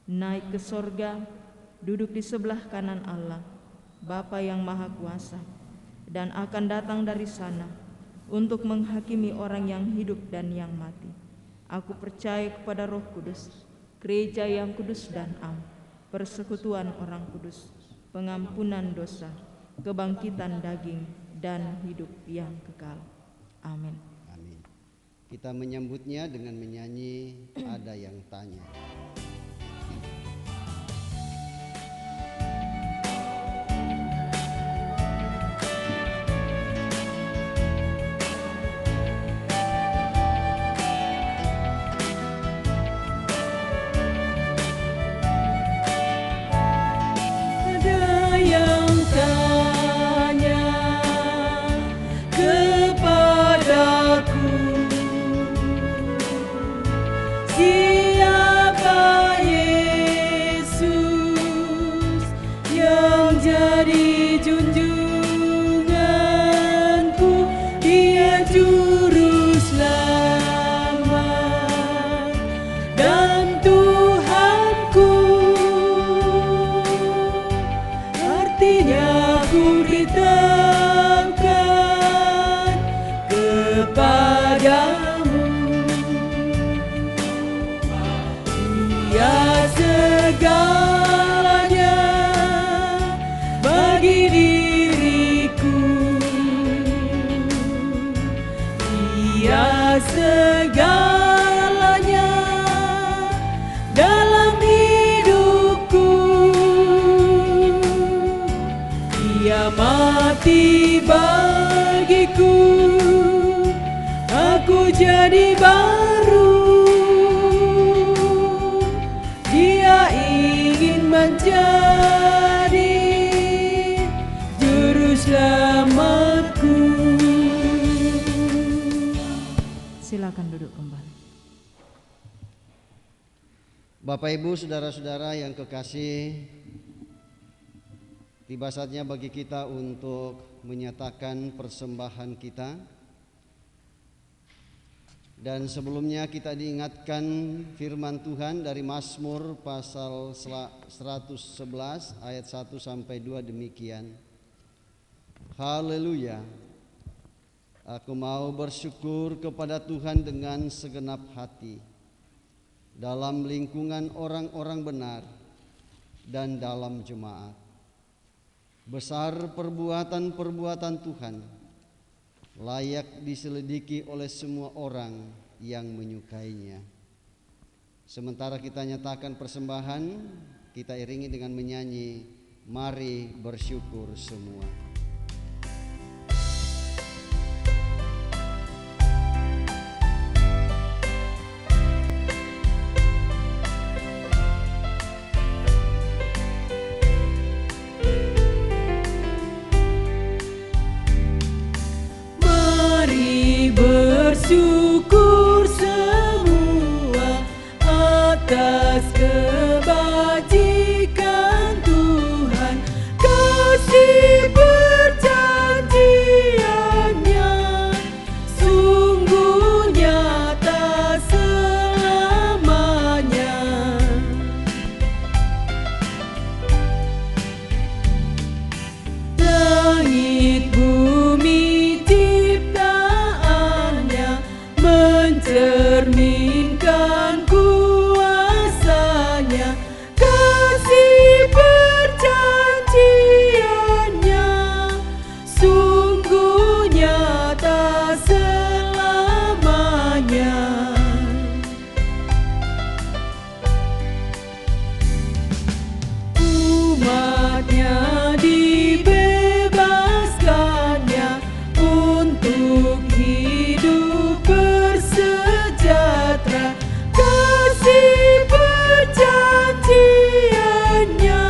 naik ke sorga, duduk di sebelah kanan Allah, Bapa yang Maha Kuasa, dan akan datang dari sana untuk menghakimi orang yang hidup dan yang mati. Aku percaya kepada Roh Kudus, gereja yang kudus dan am, persekutuan orang kudus, pengampunan dosa, kebangkitan daging, dan hidup yang kekal. Amin. Amin. Kita menyambutnya dengan menyanyi Ada Yang Tanya. Siapa menjadi junjunganku, Dia juru selamat dan Tuhanku. Artinya ku beritahukan kepadamu, Dia segalanya bagi diriku, Dia segalanya dalam hidupku. Dia mati bagiku, aku jadi baru. Dia ingin menjadi juru selamatku. Silakan duduk kembali. Bapak Ibu, saudara-saudara yang kekasih, tiba saatnya bagi kita untuk menyatakan persembahan kita. Dan sebelumnya kita diingatkan firman Tuhan dari Mazmur pasal 111 ayat 1 sampai 2 demikian. Haleluya. Aku mau bersyukur kepada Tuhan dengan segenap hati, dalam lingkungan orang-orang benar dan dalam jemaat. Besar perbuatan-perbuatan Tuhan, layak diselidiki oleh semua orang yang menyukainya. Sementara kita nyatakan persembahan, kita iringi dengan menyanyi Mari Bersyukur Semua. Bersyukur semua atas kebajikan Tuhan, kasih perjanjiannya sungguh nyata selamanya. Langit bumi cerminkan kuasanya, kasih perjanjiannya sungguh nyata selamanya. Umatnya dibebaskannya untuk hidup bersejahtera, kasih perjanjiannya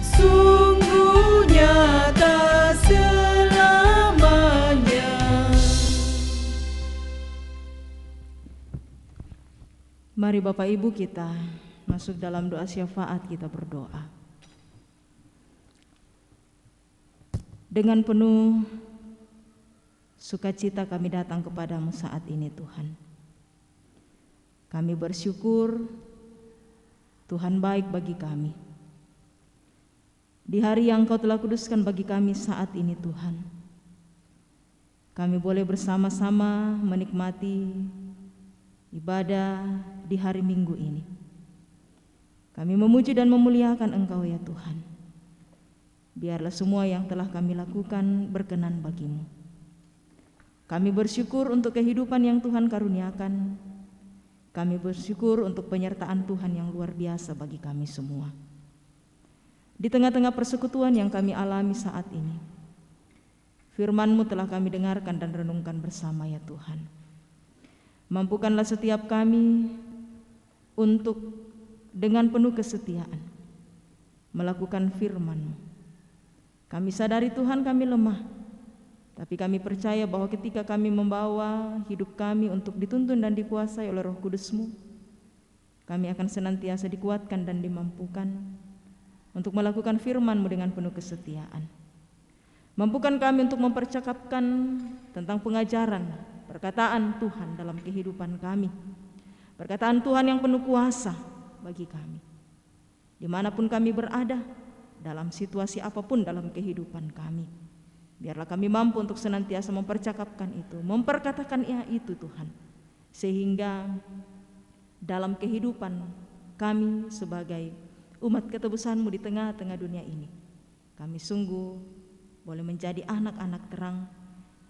sungguh nyata selamanya. Mari Bapak Ibu kita masuk dalam doa syafaat, kita berdoa. Dengan penuh sukacita kami datang kepadamu saat ini Tuhan. Kami bersyukur Tuhan baik bagi kami. Di hari yang Kau telah kuduskan bagi kami saat ini Tuhan, kami boleh bersama-sama menikmati ibadah di hari Minggu ini. Kami memuji dan memuliakan Engkau ya Tuhan. Biarlah semua yang telah kami lakukan berkenan bagi-Mu. Kami bersyukur untuk kehidupan yang Tuhan karuniakan. Kami bersyukur untuk penyertaan Tuhan yang luar biasa bagi kami semua. Di tengah-tengah persekutuan yang kami alami saat ini, firman-Mu telah kami dengarkan dan renungkan bersama ya Tuhan. Mampukanlah setiap kami untuk dengan penuh kesetiaan melakukan firman-Mu. Kami sadari Tuhan kami lemah, tapi kami percaya bahwa ketika kami membawa hidup kami untuk dituntun dan dikuasai oleh Roh Kudus-Mu, kami akan senantiasa dikuatkan dan dimampukan untuk melakukan firman-Mu dengan penuh kesetiaan. Mampukan kami untuk mempercakapkan tentang pengajaran, perkataan Tuhan dalam kehidupan kami. Perkataan Tuhan yang penuh kuasa bagi kami. Dimanapun kami berada, dalam situasi apapun dalam kehidupan kami. Biarlah kami mampu untuk senantiasa mempercakapkan itu, memperkatakan itu Tuhan. Sehingga dalam kehidupan kami sebagai umat ketebus-Mu di tengah-tengah dunia ini, kami sungguh boleh menjadi anak-anak terang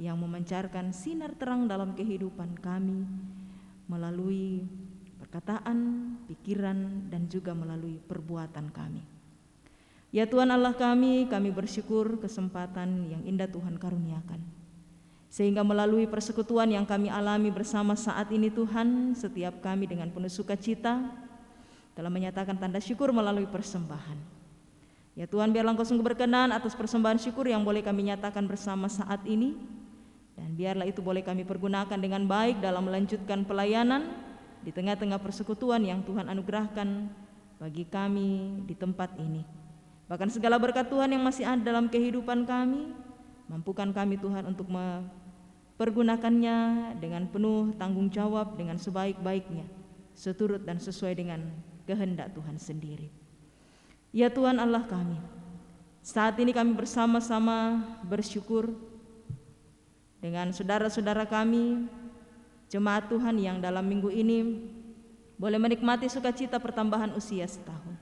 yang memancarkan sinar terang dalam kehidupan kami melalui perkataan, pikiran, dan juga melalui perbuatan kami. Ya Tuhan Allah kami bersyukur kesempatan yang indah Tuhan karuniakan. Sehingga melalui persekutuan yang kami alami bersama saat ini Tuhan, setiap kami dengan penuh sukacita telah menyatakan tanda syukur melalui persembahan. Ya Tuhan, biarlah Engkau sungguh berkenan atas persembahan syukur yang boleh kami nyatakan bersama saat ini. Dan biarlah itu boleh kami pergunakan dengan baik dalam melanjutkan pelayanan di tengah-tengah persekutuan yang Tuhan anugerahkan bagi kami di tempat ini. Bahkan segala berkat Tuhan yang masih ada dalam kehidupan kami, mampukan kami Tuhan untuk mempergunakannya dengan penuh tanggung jawab, dengan sebaik-baiknya, seturut dan sesuai dengan kehendak Tuhan sendiri. Ya Tuhan Allah kami, saat ini kami bersama-sama bersyukur dengan saudara-saudara kami, jemaat Tuhan yang dalam minggu ini boleh menikmati sukacita pertambahan usia setahun.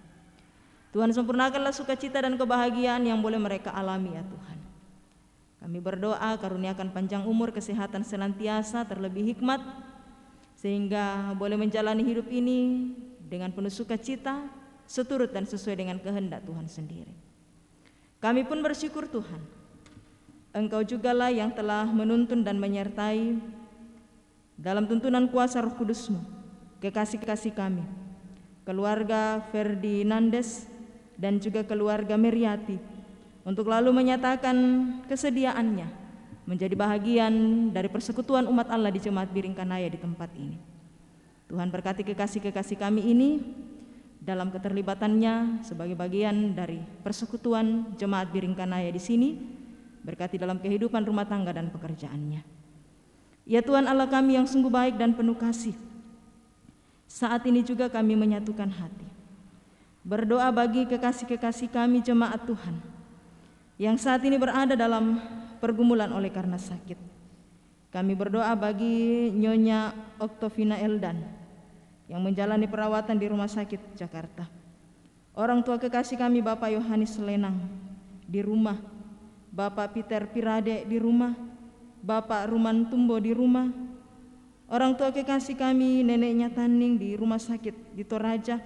Tuhan sempurnakanlah sukacita dan kebahagiaan yang boleh mereka alami ya Tuhan. Kami berdoa karuniakan panjang umur, kesehatan senantiasa, terlebih hikmat, sehingga boleh menjalani hidup ini dengan penuh sukacita, seturut dan sesuai dengan kehendak Tuhan sendiri. Kami pun bersyukur Tuhan, Engkau jugalah yang telah menuntun dan menyertai dalam tuntunan kuasa Roh Kudus-Mu kekasih-kekasih kami, keluarga Ferdinandes dan juga keluarga Meriati, untuk lalu menyatakan kesediaannya menjadi bahagian dari persekutuan umat Allah di Jemaat Biringkanaya di tempat ini. Tuhan berkati kekasih-kekasih kami ini dalam keterlibatannya sebagai bagian dari persekutuan Jemaat Biringkanaya di sini, berkati dalam kehidupan rumah tangga dan pekerjaannya. Ya Tuhan Allah kami yang sungguh baik dan penuh kasih, saat ini juga kami menyatukan hati, berdoa bagi kekasih-kekasih kami jemaat Tuhan yang saat ini berada dalam pergumulan oleh karena sakit. Kami berdoa bagi Nyonya Oktovina Eldan yang menjalani perawatan di Rumah Sakit Jakarta. Orang tua kekasih kami Bapak Yohanes Lenang di rumah, Bapak Peter Pirade di rumah, Bapak Ruman Tumbo di rumah. Orang tua kekasih kami neneknya Taning di Rumah Sakit di Toraja.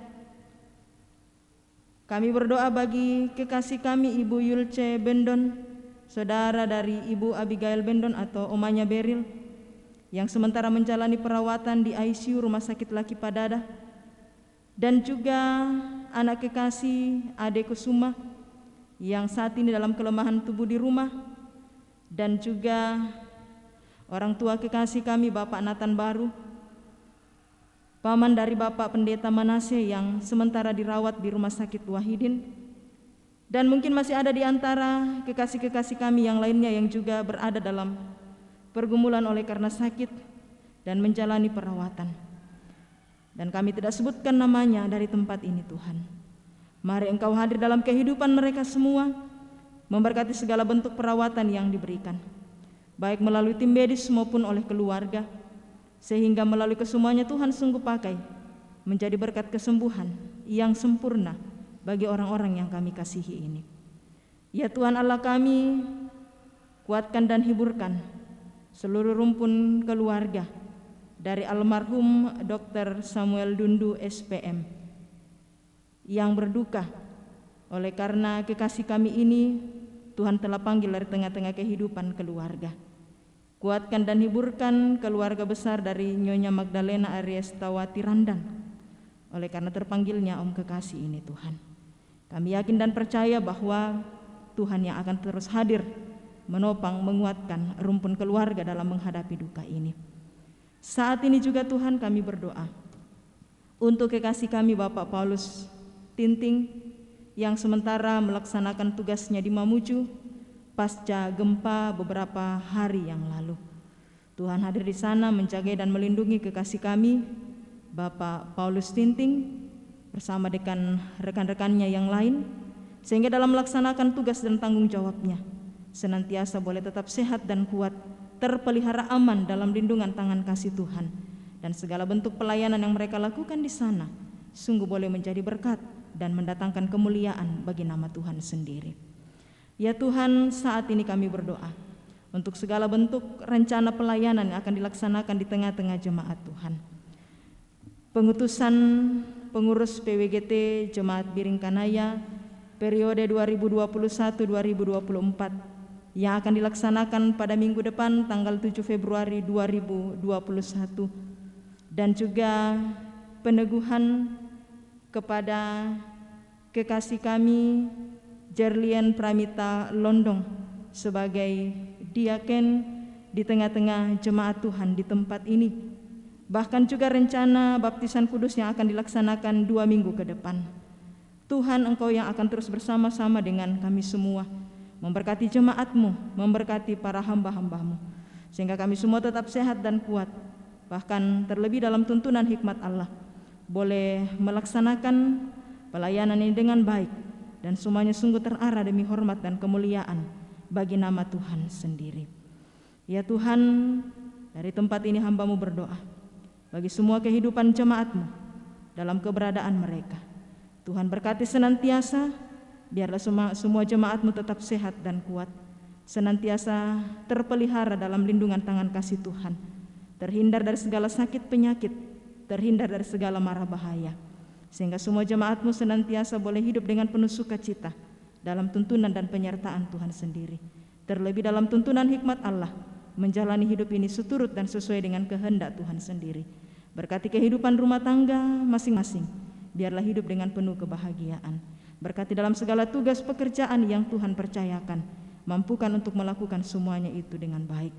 Kami berdoa bagi kekasih kami Ibu Yulce Bendon, saudara dari Ibu Abigail Bendon atau omanya Beril, yang sementara menjalani perawatan di ICU Rumah Sakit Laki Padada, dan juga anak kekasih Ade Kusuma yang saat ini dalam kelemahan tubuh di rumah, dan juga orang tua kekasih kami Bapak Nathan Baru, paman dari Bapak Pendeta Manase yang sementara dirawat di Rumah Sakit Wahidin, dan mungkin masih ada di antara kekasih-kekasih kami yang lainnya yang juga berada dalam pergumulan oleh karena sakit dan menjalani perawatan. Dan kami tidak sebutkan namanya dari tempat ini Tuhan. Mari Engkau hadir dalam kehidupan mereka semua, memberkati segala bentuk perawatan yang diberikan, baik melalui tim medis maupun oleh keluarga, sehingga melalui kesemuanya Tuhan sungguh pakai menjadi berkat kesembuhan yang sempurna bagi orang-orang yang kami kasihi ini. Ya Tuhan Allah kami, kuatkan dan hiburkan seluruh rumpun keluarga dari almarhum Dr. Samuel Dundu SPM yang berduka oleh karena kekasih kami ini Tuhan telah panggil dari tengah-tengah kehidupan keluarga. Kuatkan dan hiburkan keluarga besar dari Nyonya Magdalena Ariestawati Randan oleh karena terpanggilnya Om kekasih ini Tuhan. Kami yakin dan percaya bahwa Tuhan yang akan terus hadir menopang, menguatkan rumpun keluarga dalam menghadapi duka ini. Saat ini juga Tuhan kami berdoa untuk kekasih kami Bapak Paulus Tinting yang sementara melaksanakan tugasnya di Mamuju pasca gempa beberapa hari yang lalu. Tuhan hadir di sana menjaga dan melindungi kekasih kami, Bapak Paulus Tinting, bersama dengan rekan-rekannya yang lain, sehingga dalam melaksanakan tugas dan tanggung jawabnya, senantiasa boleh tetap sehat dan kuat, terpelihara aman dalam lindungan tangan kasih Tuhan, dan segala bentuk pelayanan yang mereka lakukan di sana sungguh boleh menjadi berkat dan mendatangkan kemuliaan bagi nama Tuhan sendiri. Ya Tuhan, saat ini kami berdoa untuk segala bentuk rencana pelayanan yang akan dilaksanakan di tengah-tengah jemaat Tuhan. Pengutusan pengurus PWGT Jemaat Biringkanaya periode 2021-2024 yang akan dilaksanakan pada minggu depan tanggal 7 Februari 2021, dan juga peneguhan kepada kekasih kami Jerlian Pramita Londong sebagai diaken di tengah-tengah jemaat Tuhan di tempat ini. Bahkan juga rencana baptisan kudus yang akan dilaksanakan 2 minggu ke depan. Tuhan, Engkau yang akan terus bersama-sama dengan kami semua, memberkati jemaat-Mu, memberkati para hamba-hamba-Mu, sehingga kami semua tetap sehat dan kuat, bahkan terlebih dalam tuntunan hikmat Allah, boleh melaksanakan pelayanan ini dengan baik, dan semuanya sungguh terarah demi hormat dan kemuliaan bagi nama Tuhan sendiri. Ya Tuhan, dari tempat ini hamba-Mu berdoa bagi semua kehidupan jemaat-Mu dalam keberadaan mereka. Tuhan berkati senantiasa, biarlah semua jemaat-Mu tetap sehat dan kuat, senantiasa terpelihara dalam lindungan tangan kasih Tuhan, terhindar dari segala sakit penyakit, terhindar dari segala mara bahaya, sehingga semua jemaat-Mu senantiasa boleh hidup dengan penuh sukacita dalam tuntunan dan penyertaan Tuhan sendiri, terlebih dalam tuntunan hikmat Allah, menjalani hidup ini seturut dan sesuai dengan kehendak Tuhan sendiri. Berkati kehidupan rumah tangga masing-masing, biarlah hidup dengan penuh kebahagiaan. Berkati dalam segala tugas pekerjaan yang Tuhan percayakan, mampukan untuk melakukan semuanya itu dengan baik.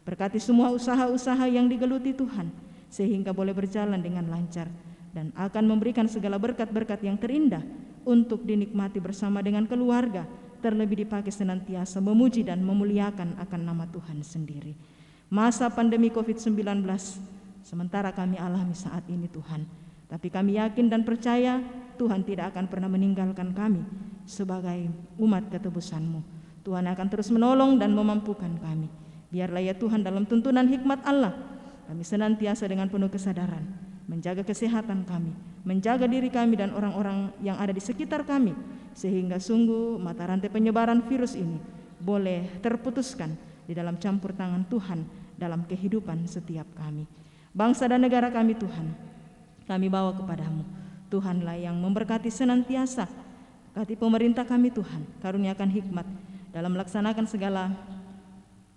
Berkati semua usaha-usaha yang digeluti Tuhan, sehingga boleh berjalan dengan lancar, dan akan memberikan segala berkat-berkat yang terindah untuk dinikmati bersama dengan keluarga, terlebih dipakai senantiasa memuji dan memuliakan akan nama Tuhan sendiri. Masa pandemi COVID-19 sementara kami alami saat ini Tuhan, tapi kami yakin dan percaya Tuhan tidak akan pernah meninggalkan kami sebagai umat ketebus-Mu. Tuhan akan terus menolong dan memampukan kami. Biarlah ya Tuhan, dalam tuntunan hikmat Allah, kami senantiasa dengan penuh kesadaran menjaga kesehatan kami, menjaga diri kami dan orang-orang yang ada di sekitar kami, sehingga sungguh mata rantai penyebaran virus ini boleh terputuskan di dalam campur tangan Tuhan dalam kehidupan setiap kami. Bangsa dan negara kami Tuhan, kami bawa kepadamu. Tuhanlah yang memberkati senantiasa, berkati pemerintah kami Tuhan, karuniakan hikmat dalam melaksanakan segala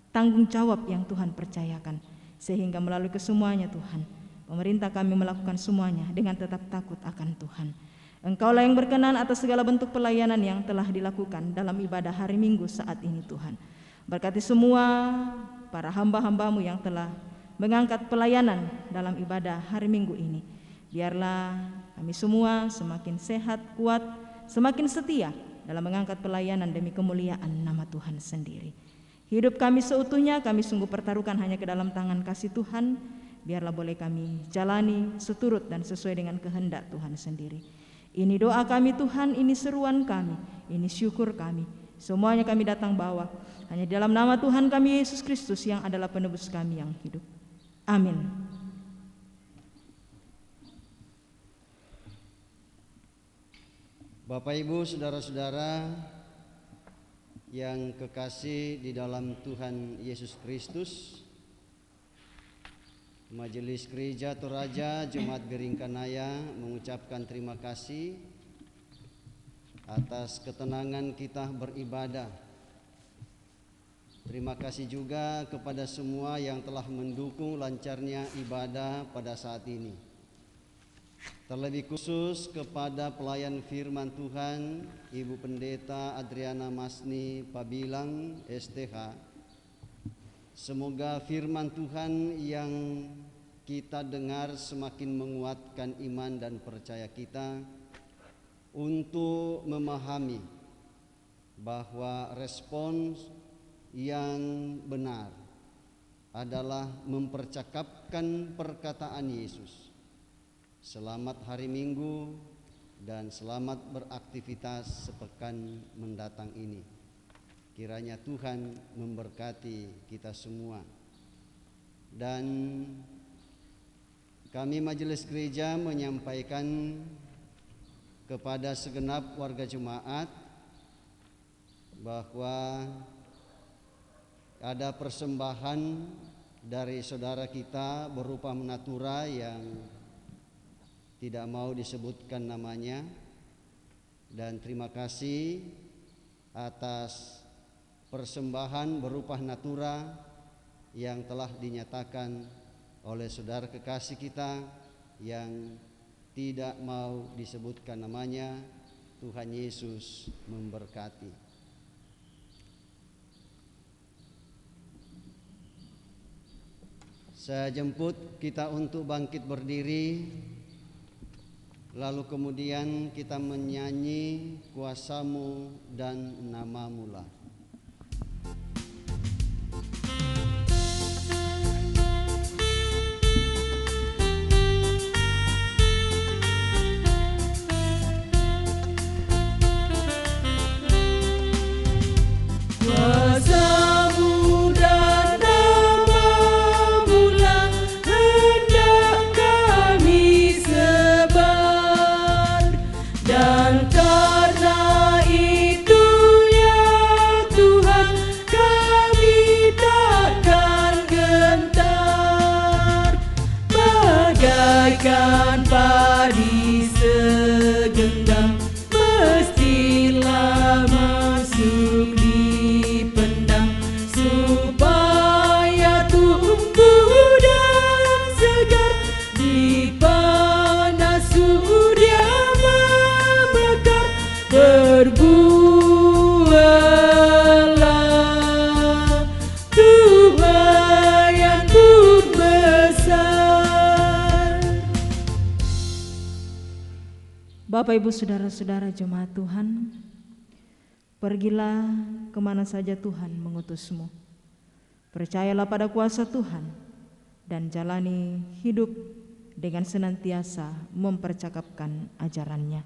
tanggung jawab yang Tuhan percayakan, sehingga melalui kesemuanya Tuhan, pemerintah kami melakukan semuanya dengan tetap takut akan Tuhan. Engkaulah yang berkenan atas segala bentuk pelayanan yang telah dilakukan dalam ibadah hari Minggu saat ini Tuhan. Berkati semua para hamba-hamba-Mu yang telah mengangkat pelayanan dalam ibadah hari Minggu ini. Biarlah kami semua semakin sehat, kuat, semakin setia dalam mengangkat pelayanan demi kemuliaan nama Tuhan sendiri. Hidup kami seutuhnya kami sungguh pertaruhkan hanya ke dalam tangan kasih Tuhan. Biarlah boleh kami jalani seturut dan sesuai dengan kehendak Tuhan sendiri. Ini doa kami Tuhan, ini seruan kami, ini syukur kami. Semuanya kami datang bawa hanya di dalam nama Tuhan kami Yesus Kristus yang adalah penebus kami yang hidup. Amin. Bapak Ibu, saudara-saudara yang kekasih di dalam Tuhan Yesus Kristus, Majelis Gereja Toraja Jemaat Biringkanaya mengucapkan terima kasih atas ketenangan kita beribadah. Terima kasih juga kepada semua yang telah mendukung lancarnya ibadah pada saat ini. Terlebih khusus kepada pelayan firman Tuhan, Ibu Pendeta Adriana Masni Pabilang STH. Semoga firman Tuhan yang kita dengar semakin menguatkan iman dan percaya kita, untuk memahami bahwa respons yang benar adalah mempercakapkan perkataan Yesus. Selamat hari Minggu dan selamat beraktivitas sepekan mendatang ini. Kiranya Tuhan memberkati kita semua. Dan kami Majelis Gereja menyampaikan kepada segenap warga jemaat bahwa ada persembahan dari saudara kita berupa menatura yang tidak mau disebutkan namanya, dan terima kasih atas persembahan berupa natura yang telah dinyatakan oleh saudara kekasih kita yang tidak mau disebutkan namanya. Tuhan Yesus memberkati. Saya jemput kita untuk bangkit berdiri, lalu kemudian kita menyanyi Kuasamu dan Namamu lah. Kuasamu dan Namamu lah hendak kami sebar, dan karena itu ya Tuhan kami takkan gentar, bagaikan padi segenggam mestilah masuk dipendam, supaya tumbuh dan segar di panas surya membakar. Berbuahlah Tuhan yang pun besar. Bapak, Ibu, Saudara-saudara jemaat Tuhan, pergilah kemana saja Tuhan mengutusmu. Percayalah pada kuasa Tuhan dan jalani hidup dengan senantiasa mempercakapkan ajarannya.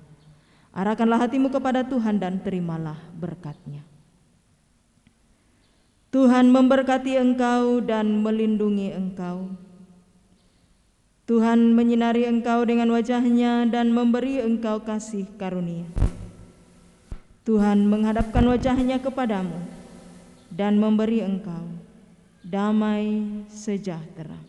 Arahkanlah hatimu kepada Tuhan dan terimalah berkat-Nya. Tuhan memberkati engkau dan melindungi engkau. Tuhan menyinari engkau dengan wajah-Nya dan memberi engkau kasih karunia. Tuhan menghadapkan wajah-Nya kepadamu dan memberi engkau damai sejahtera.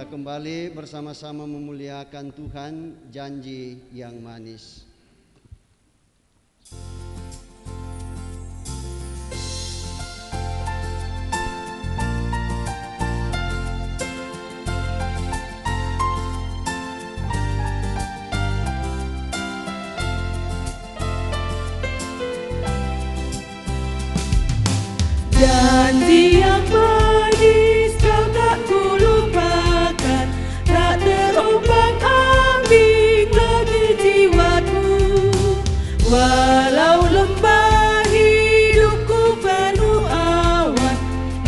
Kembali bersama-sama memuliakan Tuhan, janji yang manis. Janji yang manis kau tak kulupakan, tak terombang-ambing lagi jiwaku. Walau lembah hidupku penuh awan,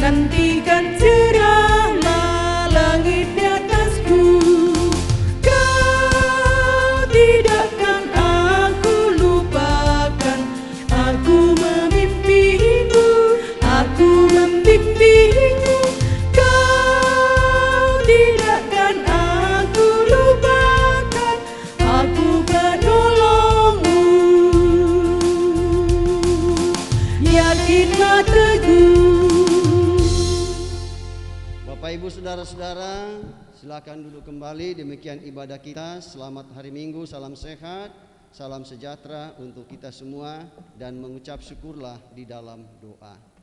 nantikan cerahlah langit di atasku. Kau tidakkan aku lupakan, aku memimpimu, aku membimbingmu. Kau tidakkan aku lupakan, aku penolongmu. Yakinlah teguh. Bapak, Ibu, Saudara-saudara, silakan duduk kembali. Demikian ibadah kita. Selamat hari Minggu, salam sehat, salam sejahtera untuk kita semua, dan mengucap syukurlah di dalam doa.